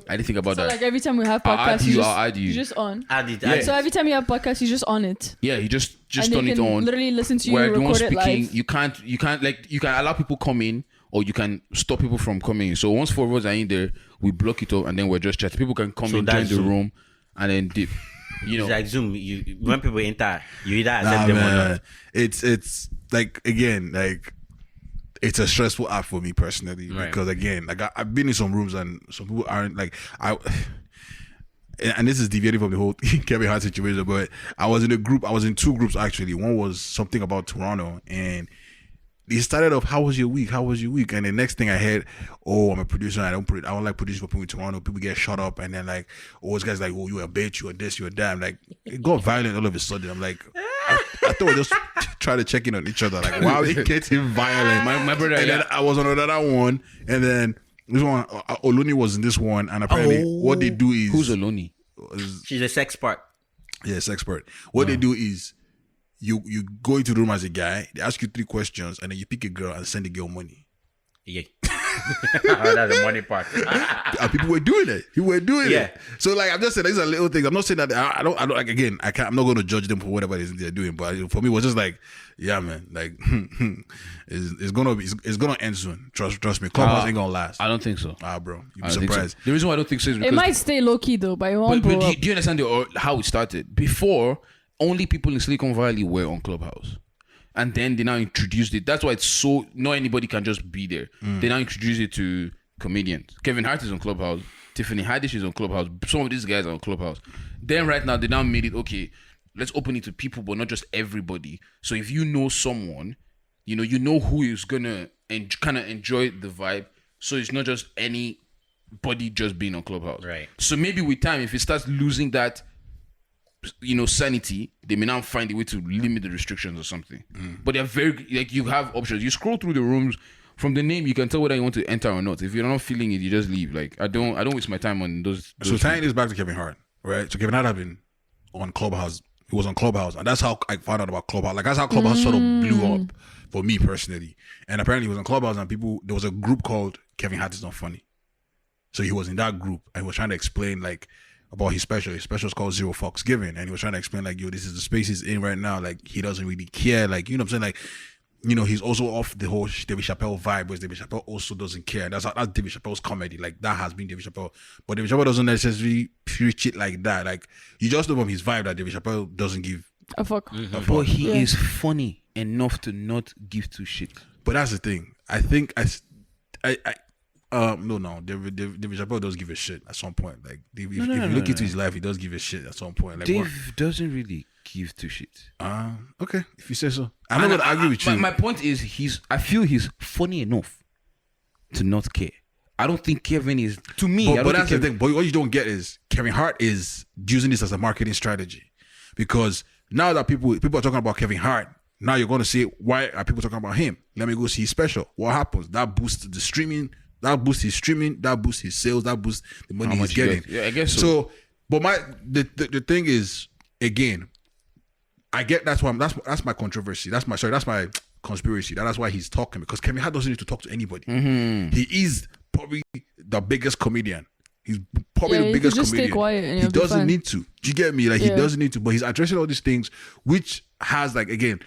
I didn't think about So that. like every time we have I'll add podcasts, you, you I'll add you. just on. Add it. Yeah. Add it. So every time you have podcasts, you just on it. Yeah, you just And turn they it can on. literally listen to you Where everyone's record it speaking, live. you can't like you can allow people come in or you can stop people from coming in. So once 4 of us are in there, we block it up and then we're just chatting. People can come So in, join that's the Zoom. room, and then dip. You know, It's like Zoom. You when people enter, you either accept Nah, them or man. not. It's like again, like it's a stressful app for me personally Right. because again, like I've been in some rooms and some people aren't like and this is deviating from the whole Kevin Hart situation, but I was in two groups actually. One was something about Toronto, and they started off, how was your week? And the next thing I heard, oh, I'm a producer. I don't like producing for people in Toronto. People get shut up, and then like, oh, this guy's like, oh, you a bitch, you a this, you a that. I'm like, it got violent all of a sudden. I'm like, I thought we just try to check in on each other. Like, wow, it gets violent. My brother, And then I was on another one, and then this one, Oluni was in this one, and apparently what they do is who's Oloni? She's a sex part. Yes, expert. What they do is you go into the room as a guy, they ask you 3 questions, and then you pick a girl and send the girl money. Yeah. That's the money part. And people were doing it. Yeah. it. So like I'm just saying, these are little things. I'm not saying that I don't like again. I'm not going to judge them for whatever it is they're doing. But for me, it was just like, yeah, man. Like it's gonna end soon. Trust me. Clubhouse ain't gonna last. I don't think so. Bro, you'd I be don't think so. surprised. The reason why I don't think so is It because might stay low key though, but it won't But blow do up. you understand how it started? Before, only people in Silicon Valley were on Clubhouse. And then they now introduced it. That's why it's so... Not anybody can just be there. They now introduce it to comedians. Kevin Hart is on Clubhouse. Tiffany Haddish is on Clubhouse. Some of these guys are on Clubhouse. Then right now, they now made it, okay, let's open it to people, but not just everybody. So if you know someone, you know who is going to kind of enjoy the vibe. So it's not just anybody just being on Clubhouse. Right. So maybe with time, if it starts losing that, sanity, they may now find a way to limit the restrictions or something. But they're very, like, you have options. You scroll through the rooms, from the name, you can tell whether you want to enter or not. If you're not feeling it, you just leave. Like, I don't waste my time on those So tying this back to Kevin Hart, right? So Kevin Hart had been on Clubhouse. He was on Clubhouse, and that's how I found out about Clubhouse. Like that's how Clubhouse sort of blew up for me personally. And apparently, he was on Clubhouse, and there was a group called Kevin Hart is Not Funny. So he was in that group, and he was trying to explain like about his special. His special is called Zero Fucks Given, and he was trying to explain like, yo, this is the space he's in right now. Like he doesn't really care. Like, you know what I'm saying? Like, you know, he's also off the whole David Chappelle vibe, whereas David Chappelle also doesn't care. That's David Chappelle's comedy. Like that has been David Chappelle, but David Chappelle doesn't necessarily preach it like that. Like you just know from his vibe that David Chappelle doesn't give A fuck. a fuck. But he is funny enough to not give two shit. But that's the thing. I think David Chappelle does give a shit at some point. Like if you look into his life, he does give a shit at some point. Like Dave doesn't really give two shit. okay, if you say so. I'm not gonna argue with you. My point is, I feel he's funny enough to not care. I don't think Kevin is. To me, I But don't that's think the thing. But what you don't get is Kevin Hart is using this as a marketing strategy, because now that people are talking about Kevin Hart, now you're going to say, why are people talking about him? Let me go see his special. What happens? That boosts the streaming. That boosts his streaming. That boosts his sales. That boosts the money he's getting. Yeah, I guess so. So, but the thing is, again, I get that's my controversy. That's my conspiracy. That's why he's talking, because Kevin Hart doesn't need to talk to anybody. He is probably the biggest comedian. He's probably the biggest just comedian. Stay quiet and he you'll be doesn't fine. need to. Do you get me? Like he doesn't need to, but he's addressing all these things, which has like, again,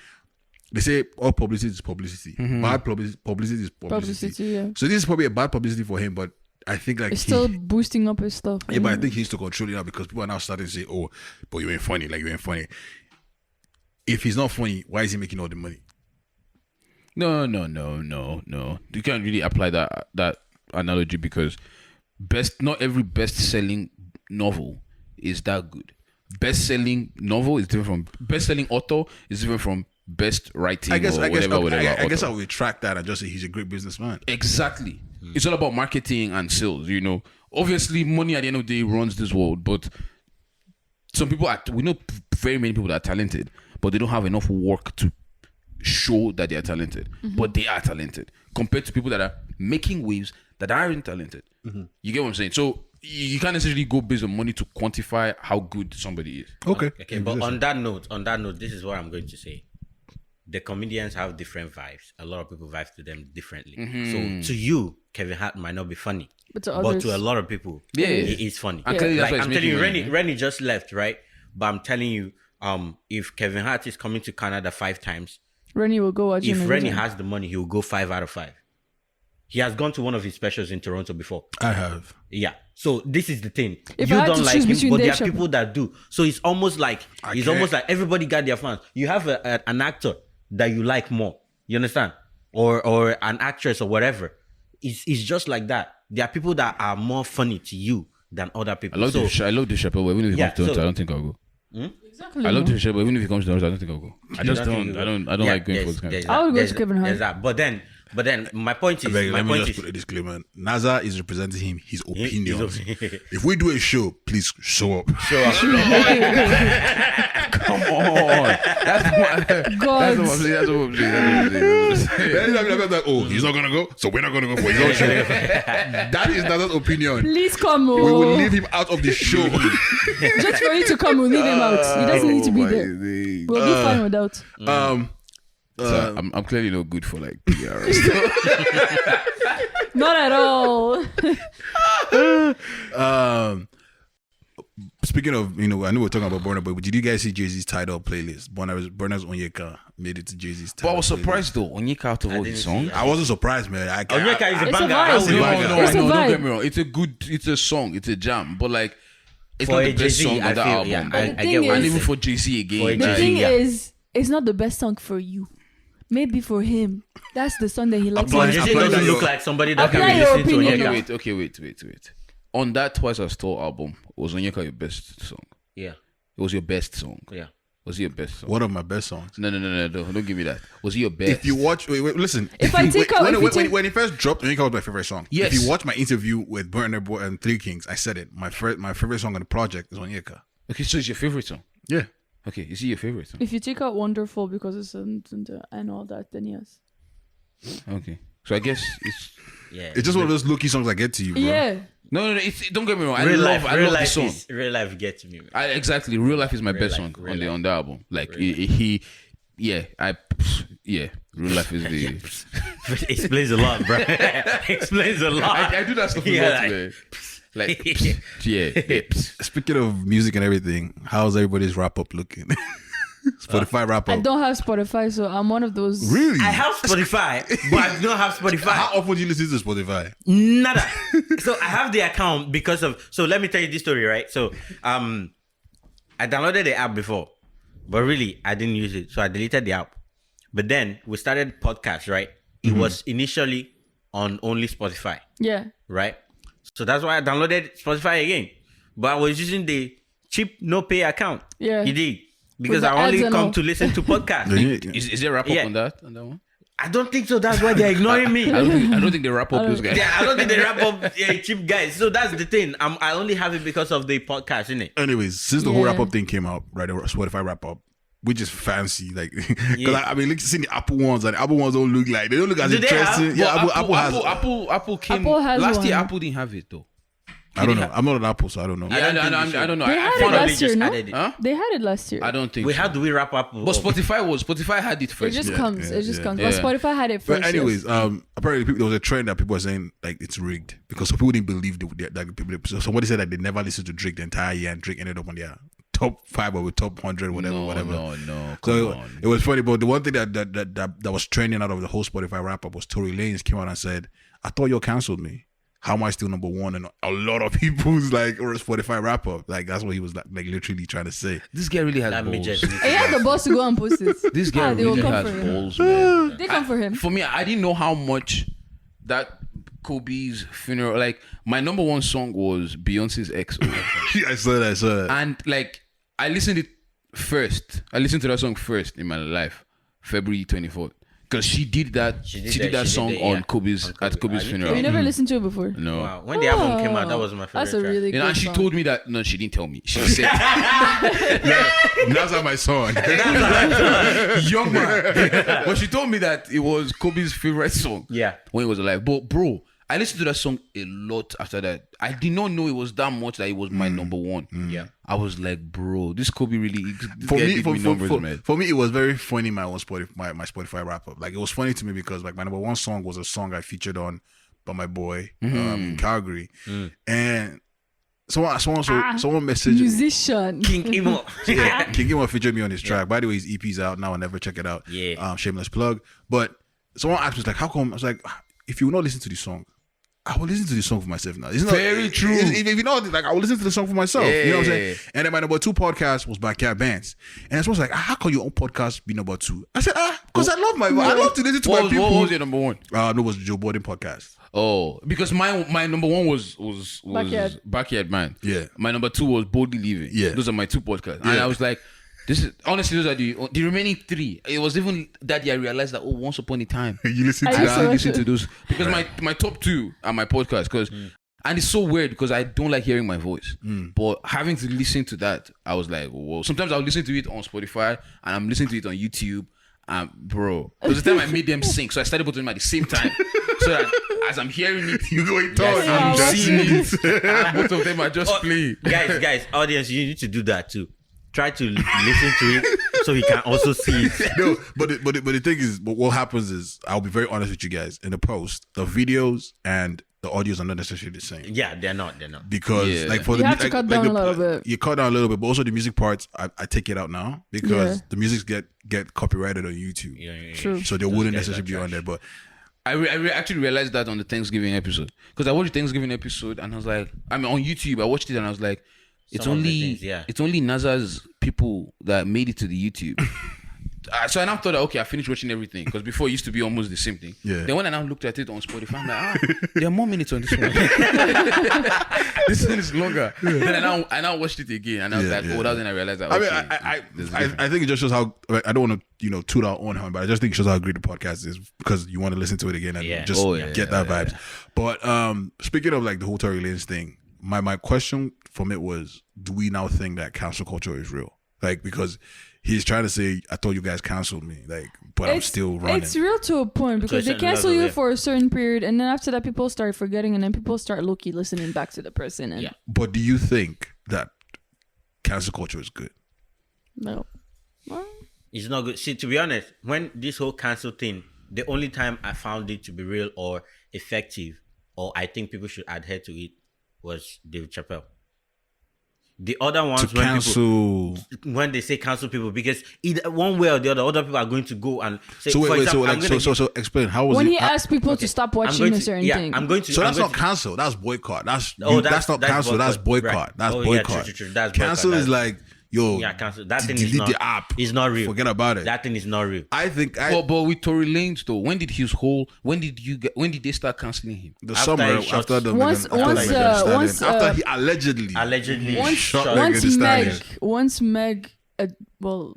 they say all publicity is publicity. Bad publicity is publicity. Yeah. So this is probably a bad publicity for him, but I think like It's still boosting up his stuff. yeah, but I think he needs to control it now, because people are now starting to say, "Oh, but you ain't funny. Like you ain't funny." If he's not funny, why is he making all the money? No. You can't really apply that analogy, because not every best-selling novel is that good. Best-selling novel is different from best-selling author is different from best writing. I guess I will retract that and just say he's a great businessman. Exactly. It's all about marketing and sales. You know, obviously, money at the end of the day runs this world, but some people we know very many people that are talented, but they don't have enough work to show that they are talented. But they are talented compared to people that are making waves that aren't talented. You get what I'm saying? So you can't necessarily go based on money to quantify how good somebody is. Okay. But on that note, this is what I'm going to say. the comedians have different vibes. A lot of people vibe to them differently. So to you, Kevin Hart might not be funny, But to but others, to a lot of people, Yeah. it is funny. And clearly that's why Like it's I'm telling you, making money, Rennie just left, right? But I'm telling you, if Kevin Hart is coming to Canada 5 times, Rennie will go watch him. if every Rennie time. has the money, he will go 5 out of 5. He has gone to one of his specials in Toronto before. I have. Yeah. So this is the thing. If You I had don't to like choose him, between but there Dave are people that do. So it's almost like everybody got their fans. You have an actor that you like more. You understand? Or an actress or whatever. It's just like that. There are people that are more funny to you than other people. I love Dave Chappelle, but even if he comes to Toronto, I don't think I'll go. Exactly. I love Dave Chappelle, but even if he comes to Toronto, I don't think I'll go. I just don't. I don't like going for this kind of. I would go to Kevin Hart. There's that. But then my point is, Let me just put a disclaimer. Naza is representing him, his opinions. If we do a show, please show up. Come on. That's what I'm saying. Like, oh, he's not gonna go, so we're not gonna go for his own show. That is Naza's opinion. Please come. We will leave him out of the show. Just for you to come, we'll leave him out. He doesn't need to be there. We'll be fine without. So I'm clearly not good for like PR. Not at all. Speaking of, I know we're talking about Burna, but did you guys see Jay-Z's Tidal playlist? Burna's Onyeka made it to Jay-Z's Tidal. But I was surprised though, Onyeka out of all his songs. I wasn't surprised, man. Onyeka is a It's a banger. vibe. It's a No, don't vibe. get me wrong. It's a song, it's a jam, but like it's For not a the best Jay-Z, song I on that feel, album. yeah, But the I thing get what And is- even for JC again, For a The like, thing yeah. is, it's not the best song for you. Maybe for him. That's the song that he likes. But Apply- Jay-Z apply doesn't that look your- like somebody that Apply can be your listening to opinion. Onyeka. okay, wait. On that Twice as Tall album, was Onyeka your best song? Yeah, It was your best song. yeah. Was he your best song? One of my best songs. No, don't give me that. Was he your best? If you watch, wait, listen. If I take out- if you take- when it first dropped, Onyeka was my favorite song. Yes. If you watch my interview with Burna Boy and Three Kings, I said it. My favorite song on the project is Onyeka. Okay, so it's your favorite song. Yeah. Okay, is he your favorite song? If you take out Wonderful because it's and all that, then yes. Okay, so I guess it's Yeah. It's just one of those low-key songs I get to you, bro. Yeah. no. It's, don't get me wrong. I real love life the song. real life gets me. Man. Exactly. Real Life is my best Life, song Real on the Life. on the album. Like Real Life is the. Explains a lot, bro. Explains a lot. I do that stuff a Yeah, lot, like- man. Like yeah. Speaking of music and everything, how's everybody's wrap-up looking? Spotify wrap-up. I don't have Spotify, so I'm one of those. Really? I have Spotify, but I don't have Spotify. How often do you listen to Spotify? Nada. So I have the account because of. So let me tell you this story, right? So I downloaded the app before, but really I didn't use it, so I deleted the app. But then we started podcast, right? It was initially on only Spotify, Yeah. right? So that's why I downloaded Spotify again. But I was using the cheap no pay account. Yeah. You did. Because the I only ads and come all. to listen to podcasts. Is there a wrap up Yeah. on that one? I don't think so. That's why they're ignoring me. I don't think they wrap up those guys. Yeah, I don't think they wrap up cheap guys. So that's the thing. I only have it because of the podcast, innit? Anyways, since the whole Yeah. wrap-up thing came out, right, the Spotify wrap-up, which is fancy, like, because Yeah. I mean, seeing the Apple ones, and the Apple ones don't look as Do they interesting. have- Yeah, Well, Apple has. Apple came Apple has last year. one. Apple didn't have it though. I don't know. I'm not an Apple, so I don't know. I don't know. They I had it found out. last year, just no? added it. Huh? They had it last year. I don't think. Wait, so. how do we wrap up? But Spotify had it It first. just Yeah, comes. yeah, It just yeah. comes. Yeah. But Spotify had it first. But anyways, yes. apparently there was a trend that people were saying like it's rigged because some people didn't believe that people. So somebody said that they never listened to Drake the entire year, and Drake ended up on their top 5 or top 100, whatever. No. So Come on. it was funny, but the one thing that was trending out of the whole Spotify wrap up was Tory Lanez came out and said, "I thought you canceled me. How am I still number one?" And a lot of people's like Spotify wrap up, like that's what he was like literally trying to say. This guy really has That balls. midget. And you had the boss to go and post it. This guy They will really come has for him. balls, man. They come for him. For me, I didn't know how much that Kobe's funeral. Like my number one song was Beyonce's XO, I saw that. and like I listened it first. I listened to that song first in my life, February 24th, because she did that. She did that song on Kobe's at Kobe's funeral. You never listened to it before. No. Wow. When the album came out, that was my favorite. That's a track. really You good know, and she song. told me that. No, she didn't tell me. She said, That's not my song. "Young man," but she told me that it was Kobe's favorite song. Yeah. when he was alive. But bro, I listened to that song a lot after that. I did not know it was that much that it was my number one. Yeah. I was like, bro, this could be really For me, man. for me, it was very funny. My Spotify wrap up. Like, it was funny to me because like my number one song was a song I featured on by my boy in Calgary, and someone messaged Musician. King Imo. yeah, King Imo featured me on his track. By the way, his EP's out now. I'll never check it out. Yeah. Shameless plug. But someone asked me like, how come? I was like, if you will not listen to the song, I will listen to the song for myself now. Isn't Very true. If you know, like, I will listen to the song for myself. Yeah. You know what I'm saying? And then my number 2 podcast was Backyard Bants. And someone's like, how can your own podcast be number 2? I said, because I love to listen to my people. What was your number one? It was Joe Budden podcast. Oh, because my number one was Backyard Man. Yeah. My number 2 was Boldly Living. Yeah. Those are my 2 podcasts. And Yeah. I was like, this is honestly those are the remaining 3. It was even that year I realized that once upon a time You listen to I that? used to listen to those because my top 2 are my podcast because and it's so weird because I don't like hearing my voice. But having to listen to that, I was like, whoa. Sometimes I'll listen to it on Spotify and I'm listening to it on YouTube. Bro, there was the time I made them sync, so I started putting them at the same time. So that as I'm hearing it, You going talk? I'm Yeah, seeing it. And both of them are just playing. guys, audience, you need to do that too. Try to listen to it so he can also see it. No, but the thing is, what happens is, I'll be very honest with you guys. In the post, the videos and the audios are not necessarily the same. Yeah, they're not. Because like for You the have to cut down a little bit. You cut down a little bit, but also the music parts, I take it out now because Yeah. the music get copyrighted on YouTube. Yeah. True. So they wouldn't necessarily be on there. But I actually realized that on the Thanksgiving episode because I watched the Thanksgiving episode and I was like, I mean on YouTube I watched it and I was like, it's Some of the only things, it's only Naza's people that made it to the YouTube. So I now thought, okay, I finished watching everything because before it used to be almost the same thing. Yeah. Then when I now looked at it on Spotify, I'm like, there are more minutes on this one. This one is longer. Then I now watched it again and I was like, oh, that's when I realized that. I mean, Okay, I think it just shows how, I don't want to toot our own horn, but I just think it shows how great the podcast is because you want to listen to it again and get that vibes. But speaking of like the whole Tory Lanez thing, my question from it was, do we now think that cancel culture is real? Like, because he's trying to say, I thought you guys canceled me, like, but I'm still running. It's real to a point because they cancel you for a certain period, and then after that, people start forgetting, and then people start low-key listening back to the person. And But do you think that cancel culture is good? no, well, It's not good. See, to be honest, when this whole cancel thing, the only time I found it to be real or effective, or I think people should adhere to it, was David Chappelle. The other ones, To cancel. when they say cancel people, because either one way or the other people are going to go and say. So for wait, example, so explain, how was when it? he asked people to stop watching a certain thing, I'm going to. So that's I'm going not cancel. That's boycott. That's Oh, that's not cancel. That's boycott. Right. That's Oh, yeah, boycott. true. That's Cancel boycott. is like, yo, Yeah, cancel. That thing is delete not. the app. It's not real. Forget about it. That thing is not real. I think but with Tory Lanez though, when did they start canceling him? the After summer he shot- after the Once- Megan- once, after Megan Stallion, once, after he allegedly shot Megan Thee Stallion. once Meg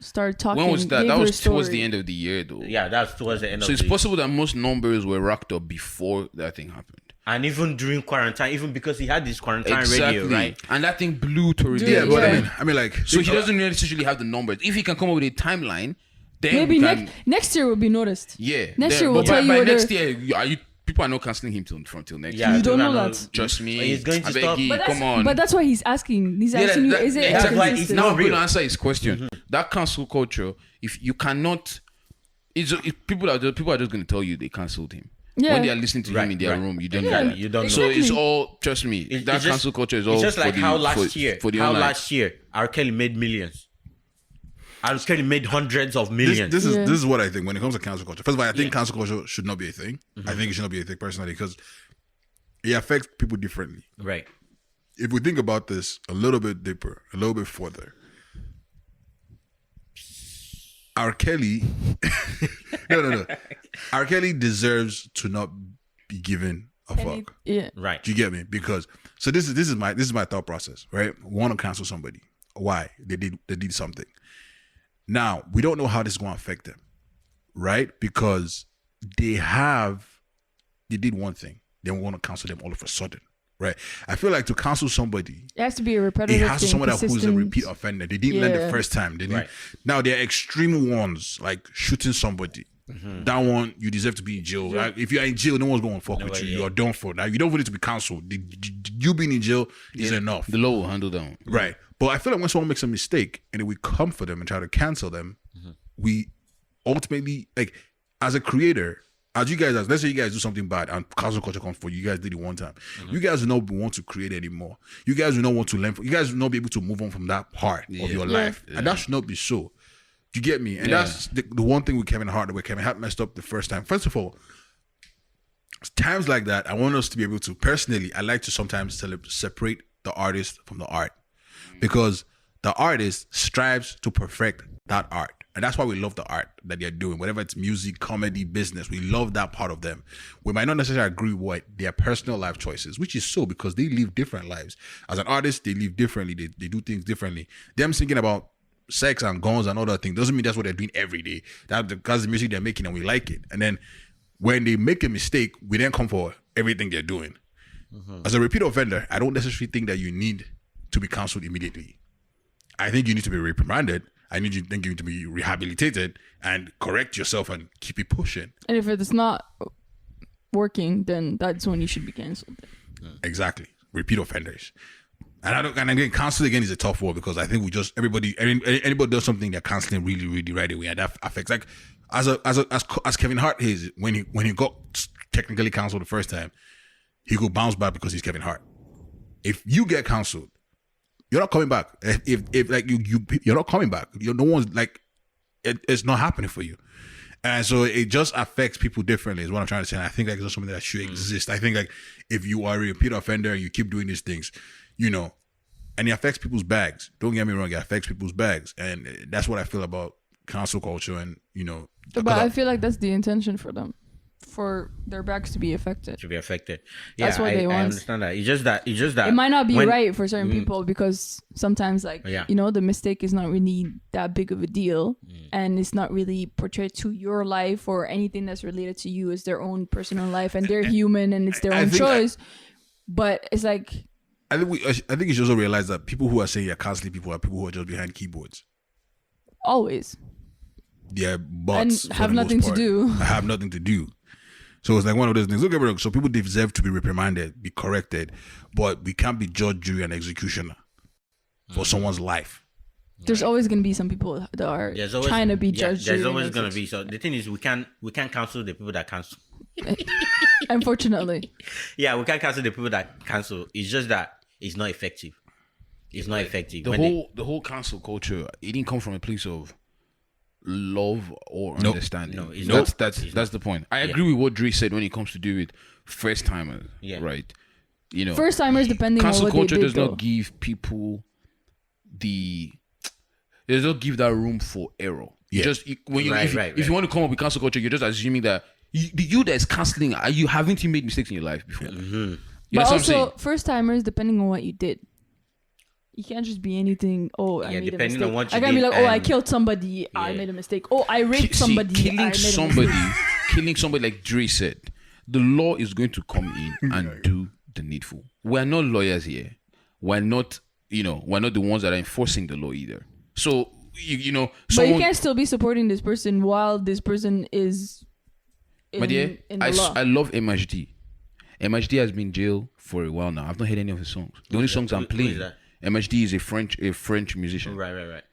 started talking. When was that? gave That her was towards story. the end of the year though. Yeah, that's towards the end So of it's the possible that most numbers were racked up before that thing happened. And even during quarantine, even because he had this quarantine radio, right? And that thing blew Tory Dude, Yeah, Lanez. but Yeah. I mean, like, So he doesn't necessarily have the numbers. If he can come up with a timeline, then Maybe we can, next year will be noticed. yeah. Next then- year we'll but tell you by whether- next year, people are not canceling him till next Yeah, year. You don't know people are that. Trust me. He's going to I beg stop. you, But come on. But that's why he's asking. He's asking you, is it exactly. why consistent? it's Now not I'm going to real. answer his question. That cancel culture, if you cannot, people are just going to tell you they cancelled him. Yeah. When they are listening to him Right, in their right. room, you don't Yeah, know that. you don't know. So it's Exactly. all, trust me, It's that just- cancel culture is all It's just like for how the, last for, year, for the online. R. Kelly made millions. R. Kelly made hundreds of millions. this Yeah. is what I think when it comes to cancel culture. First of all, I think cancel culture should not be a thing. I think it should not be a thing personally because it affects people differently. Right. If we think about this a little bit deeper, a little bit further, R. Kelly, no. R. Kelly deserves to not be given a fuck. Yeah. Right. Do you get me? Because so this is my thought process, right? Want to cancel somebody? Why? They did something. Now we don't know how this is going to affect them, right? Because they did one thing. They want to cancel them all of a sudden, right? I feel like to cancel somebody, It has to be a it repetitive has to thing, someone who's a consistent. repeat offender. They didn't learn the Yeah. first time. They didn't. Right. Now they're extreme ones, like shooting somebody. that one, you deserve to be in jail. Like, if you're in jail, no one's going to fuck with you. You're done for. Now, you don't need to be cancelled. You being in jail is enough. The law will handle that one. Right. But I feel like when someone makes a mistake and then we come for them and try to cancel them, we ultimately, like, as a creator, as you guys, let's say you guys do something bad and cancel culture comes for you, guys did it one time. You guys will not want to create anymore. You guys will not want to learn. You guys will not be able to move on from that part of your life. And that should not be so. You get me? And that's the one thing with Kevin Hart, where Kevin Hart messed up the first time. First of all, times like that, I want us to be able to, personally, I like to sometimes separate the artist from the art. Because the artist strives to perfect that art. And that's why we love the art that they're doing. Whatever it's music, comedy, business, we love that part of them. We might not necessarily agree with their personal life choices, which is so because they live different lives. As an artist, they live differently. They do things differently. Them thinking about sex and guns and other things doesn't mean that's what they're doing every day. That's because the music they're making and we like it. And then when they make a mistake, we then come for everything they're doing. As a repeat offender, I don't necessarily think that you need to be cancelled immediately. I think you need to be reprimanded. I think you need to be rehabilitated and correct yourself and keep it pushing. And if it's not working, then that's when you should be cancelled. Exactly. Repeat offenders. And again, cancel again is a tough word because I think anybody does something, they're canceling really, really right away, and that affects. Like as Kevin Hart is, when he got technically cancelled the first time, he could bounce back because he's Kevin Hart. If you get cancelled, you're not coming back. If like you're not coming back. No one's like it's not happening for you. And so it just affects people differently is what I'm trying to say. And I think like it's something that should exist. I think like if you are a repeat offender and you keep doing these things, and it affects people's bags. Don't get me wrong, it affects people's bags. And that's what I feel about cancel culture and, But I feel like that's the intention for them. For their bags to be affected. That's what they want. I understand that. It's just that. It might not be right for certain people because sometimes, the mistake is not really that big of a deal, and it's not really portrayed to your life or anything that's related to you. It's their own personal life, and they're human, and it's their own choice. But it's like, I think you should also realize that people who are saying you're canceling people are people who are just behind keyboards. Always. Yeah, bots. And have nothing to do. I have nothing to do. So it's like one of those things. Look at me. So people deserve to be reprimanded, be corrected, but we can't be judge, jury, and executioner for someone's life. There's always going to be some people that are trying to be judge, jury. There's always going to be. So the thing is, we can't cancel the people that cancel. Unfortunately. Yeah, we can't cancel the people that cancel. It's just that it's not effective. It's not effective. The whole cancel culture, it didn't come from a place of love or understanding. No, that's the point. I agree with what Dre said when it comes to do with first timers. Yeah. Right. First timers, depending on what they did. Cancel culture does not give people it does not give that room for error. Yeah. If you want to come up with cancel culture, you're just assuming that you that is canceling, haven't you made mistakes in your life before? But also, first timers, depending on what you did. You can't just be anything. Oh, I made a mistake. On what you I can't be did, like, I killed somebody. I made a mistake. Oh, I raped somebody. Killing somebody, like Dre said, the law is going to come in and do the needful. We're not lawyers here. We're not the ones that are enforcing the law either. So but you can't still be supporting this person while this person is in the law. I love MHD. MHD has been in jail for a while now. I've not heard any of his songs. The only songs I'm playing. MHD is a French musician. Right.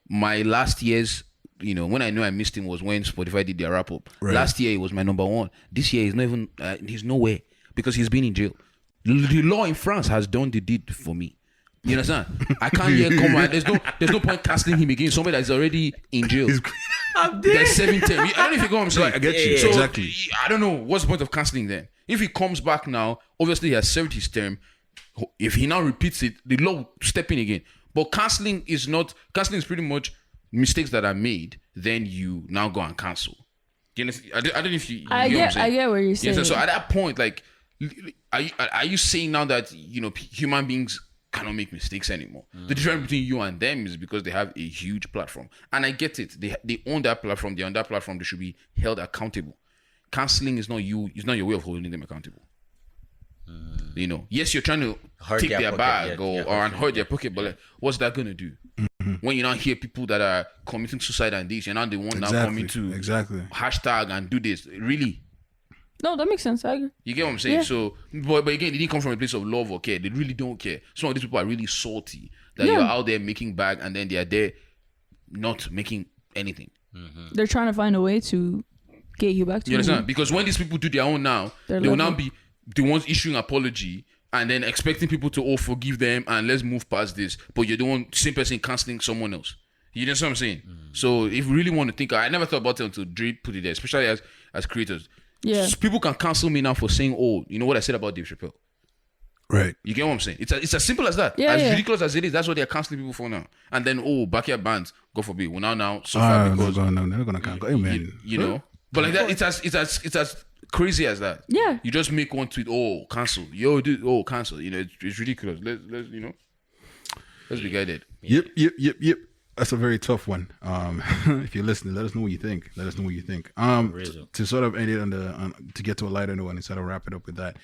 My last year's, when I know I missed him was when Spotify did their wrap up. Right. Last year, he was my number one. This year, he's not even, he's nowhere because he's been in jail. The law in France has done the deed for me. You understand? I can't yet come out. There's no point casting him again. Somebody that's already in jail. There's 7 term. I don't know if you go what I'm saying. I get you. So, exactly. I don't know what's the point of canceling then. If he comes back now, obviously he has served his term. If he now repeats it, the law will step in again. But canceling is pretty much mistakes that are made, then you now go and cancel. You understand? I don't know if you I get what you're saying. Yeah, so at that point, like, are you saying now that human beings cannot make mistakes anymore? The difference between you and them is because they have a huge platform, and I get it. They own that platform. They're on that platform. They should be held accountable. Canceling is not you. It's not your way of holding them accountable. You know, yes, you're trying to take their bag or hurt their pocket, but like, what's that gonna do? When you now hear people that are committing suicide and this, you're not the one now coming to hashtag and do this. Really? No, that makes sense. I agree. You get what I'm saying? Yeah. So, but again, they didn't come from a place of love or care. They really don't care. Some of these people are really salty that you're out there making bag and then they are there not making anything. They're trying to find a way to get you back to you understand? Because when these people do their own now, they will now be the ones issuing apology and then expecting people to forgive them and let's move past this. But you're the one same person canceling someone else. You know what I'm saying? So if you really want to think, I never thought about it until Dre put it there, especially as creators. Yeah. So people can cancel me now for saying, oh, you know what I said about Dave Chappelle. Right. You get what I'm saying? It's as simple as that. As ridiculous as it is, that's what they're canceling people for now. And then, backyard bands, God forbid, well now so far because they're gonna cancel. Hey, man. You know? But like that, it's as crazy as that. Yeah. You just make one tweet, cancel. Yo, dude, cancel. You know, it's ridiculous. Let's you know. Let's be guided. Yep. That's a very tough one. If you're listening, let us know what you think. To sort of end it to get to a lighter note and instead of wrap it up with that.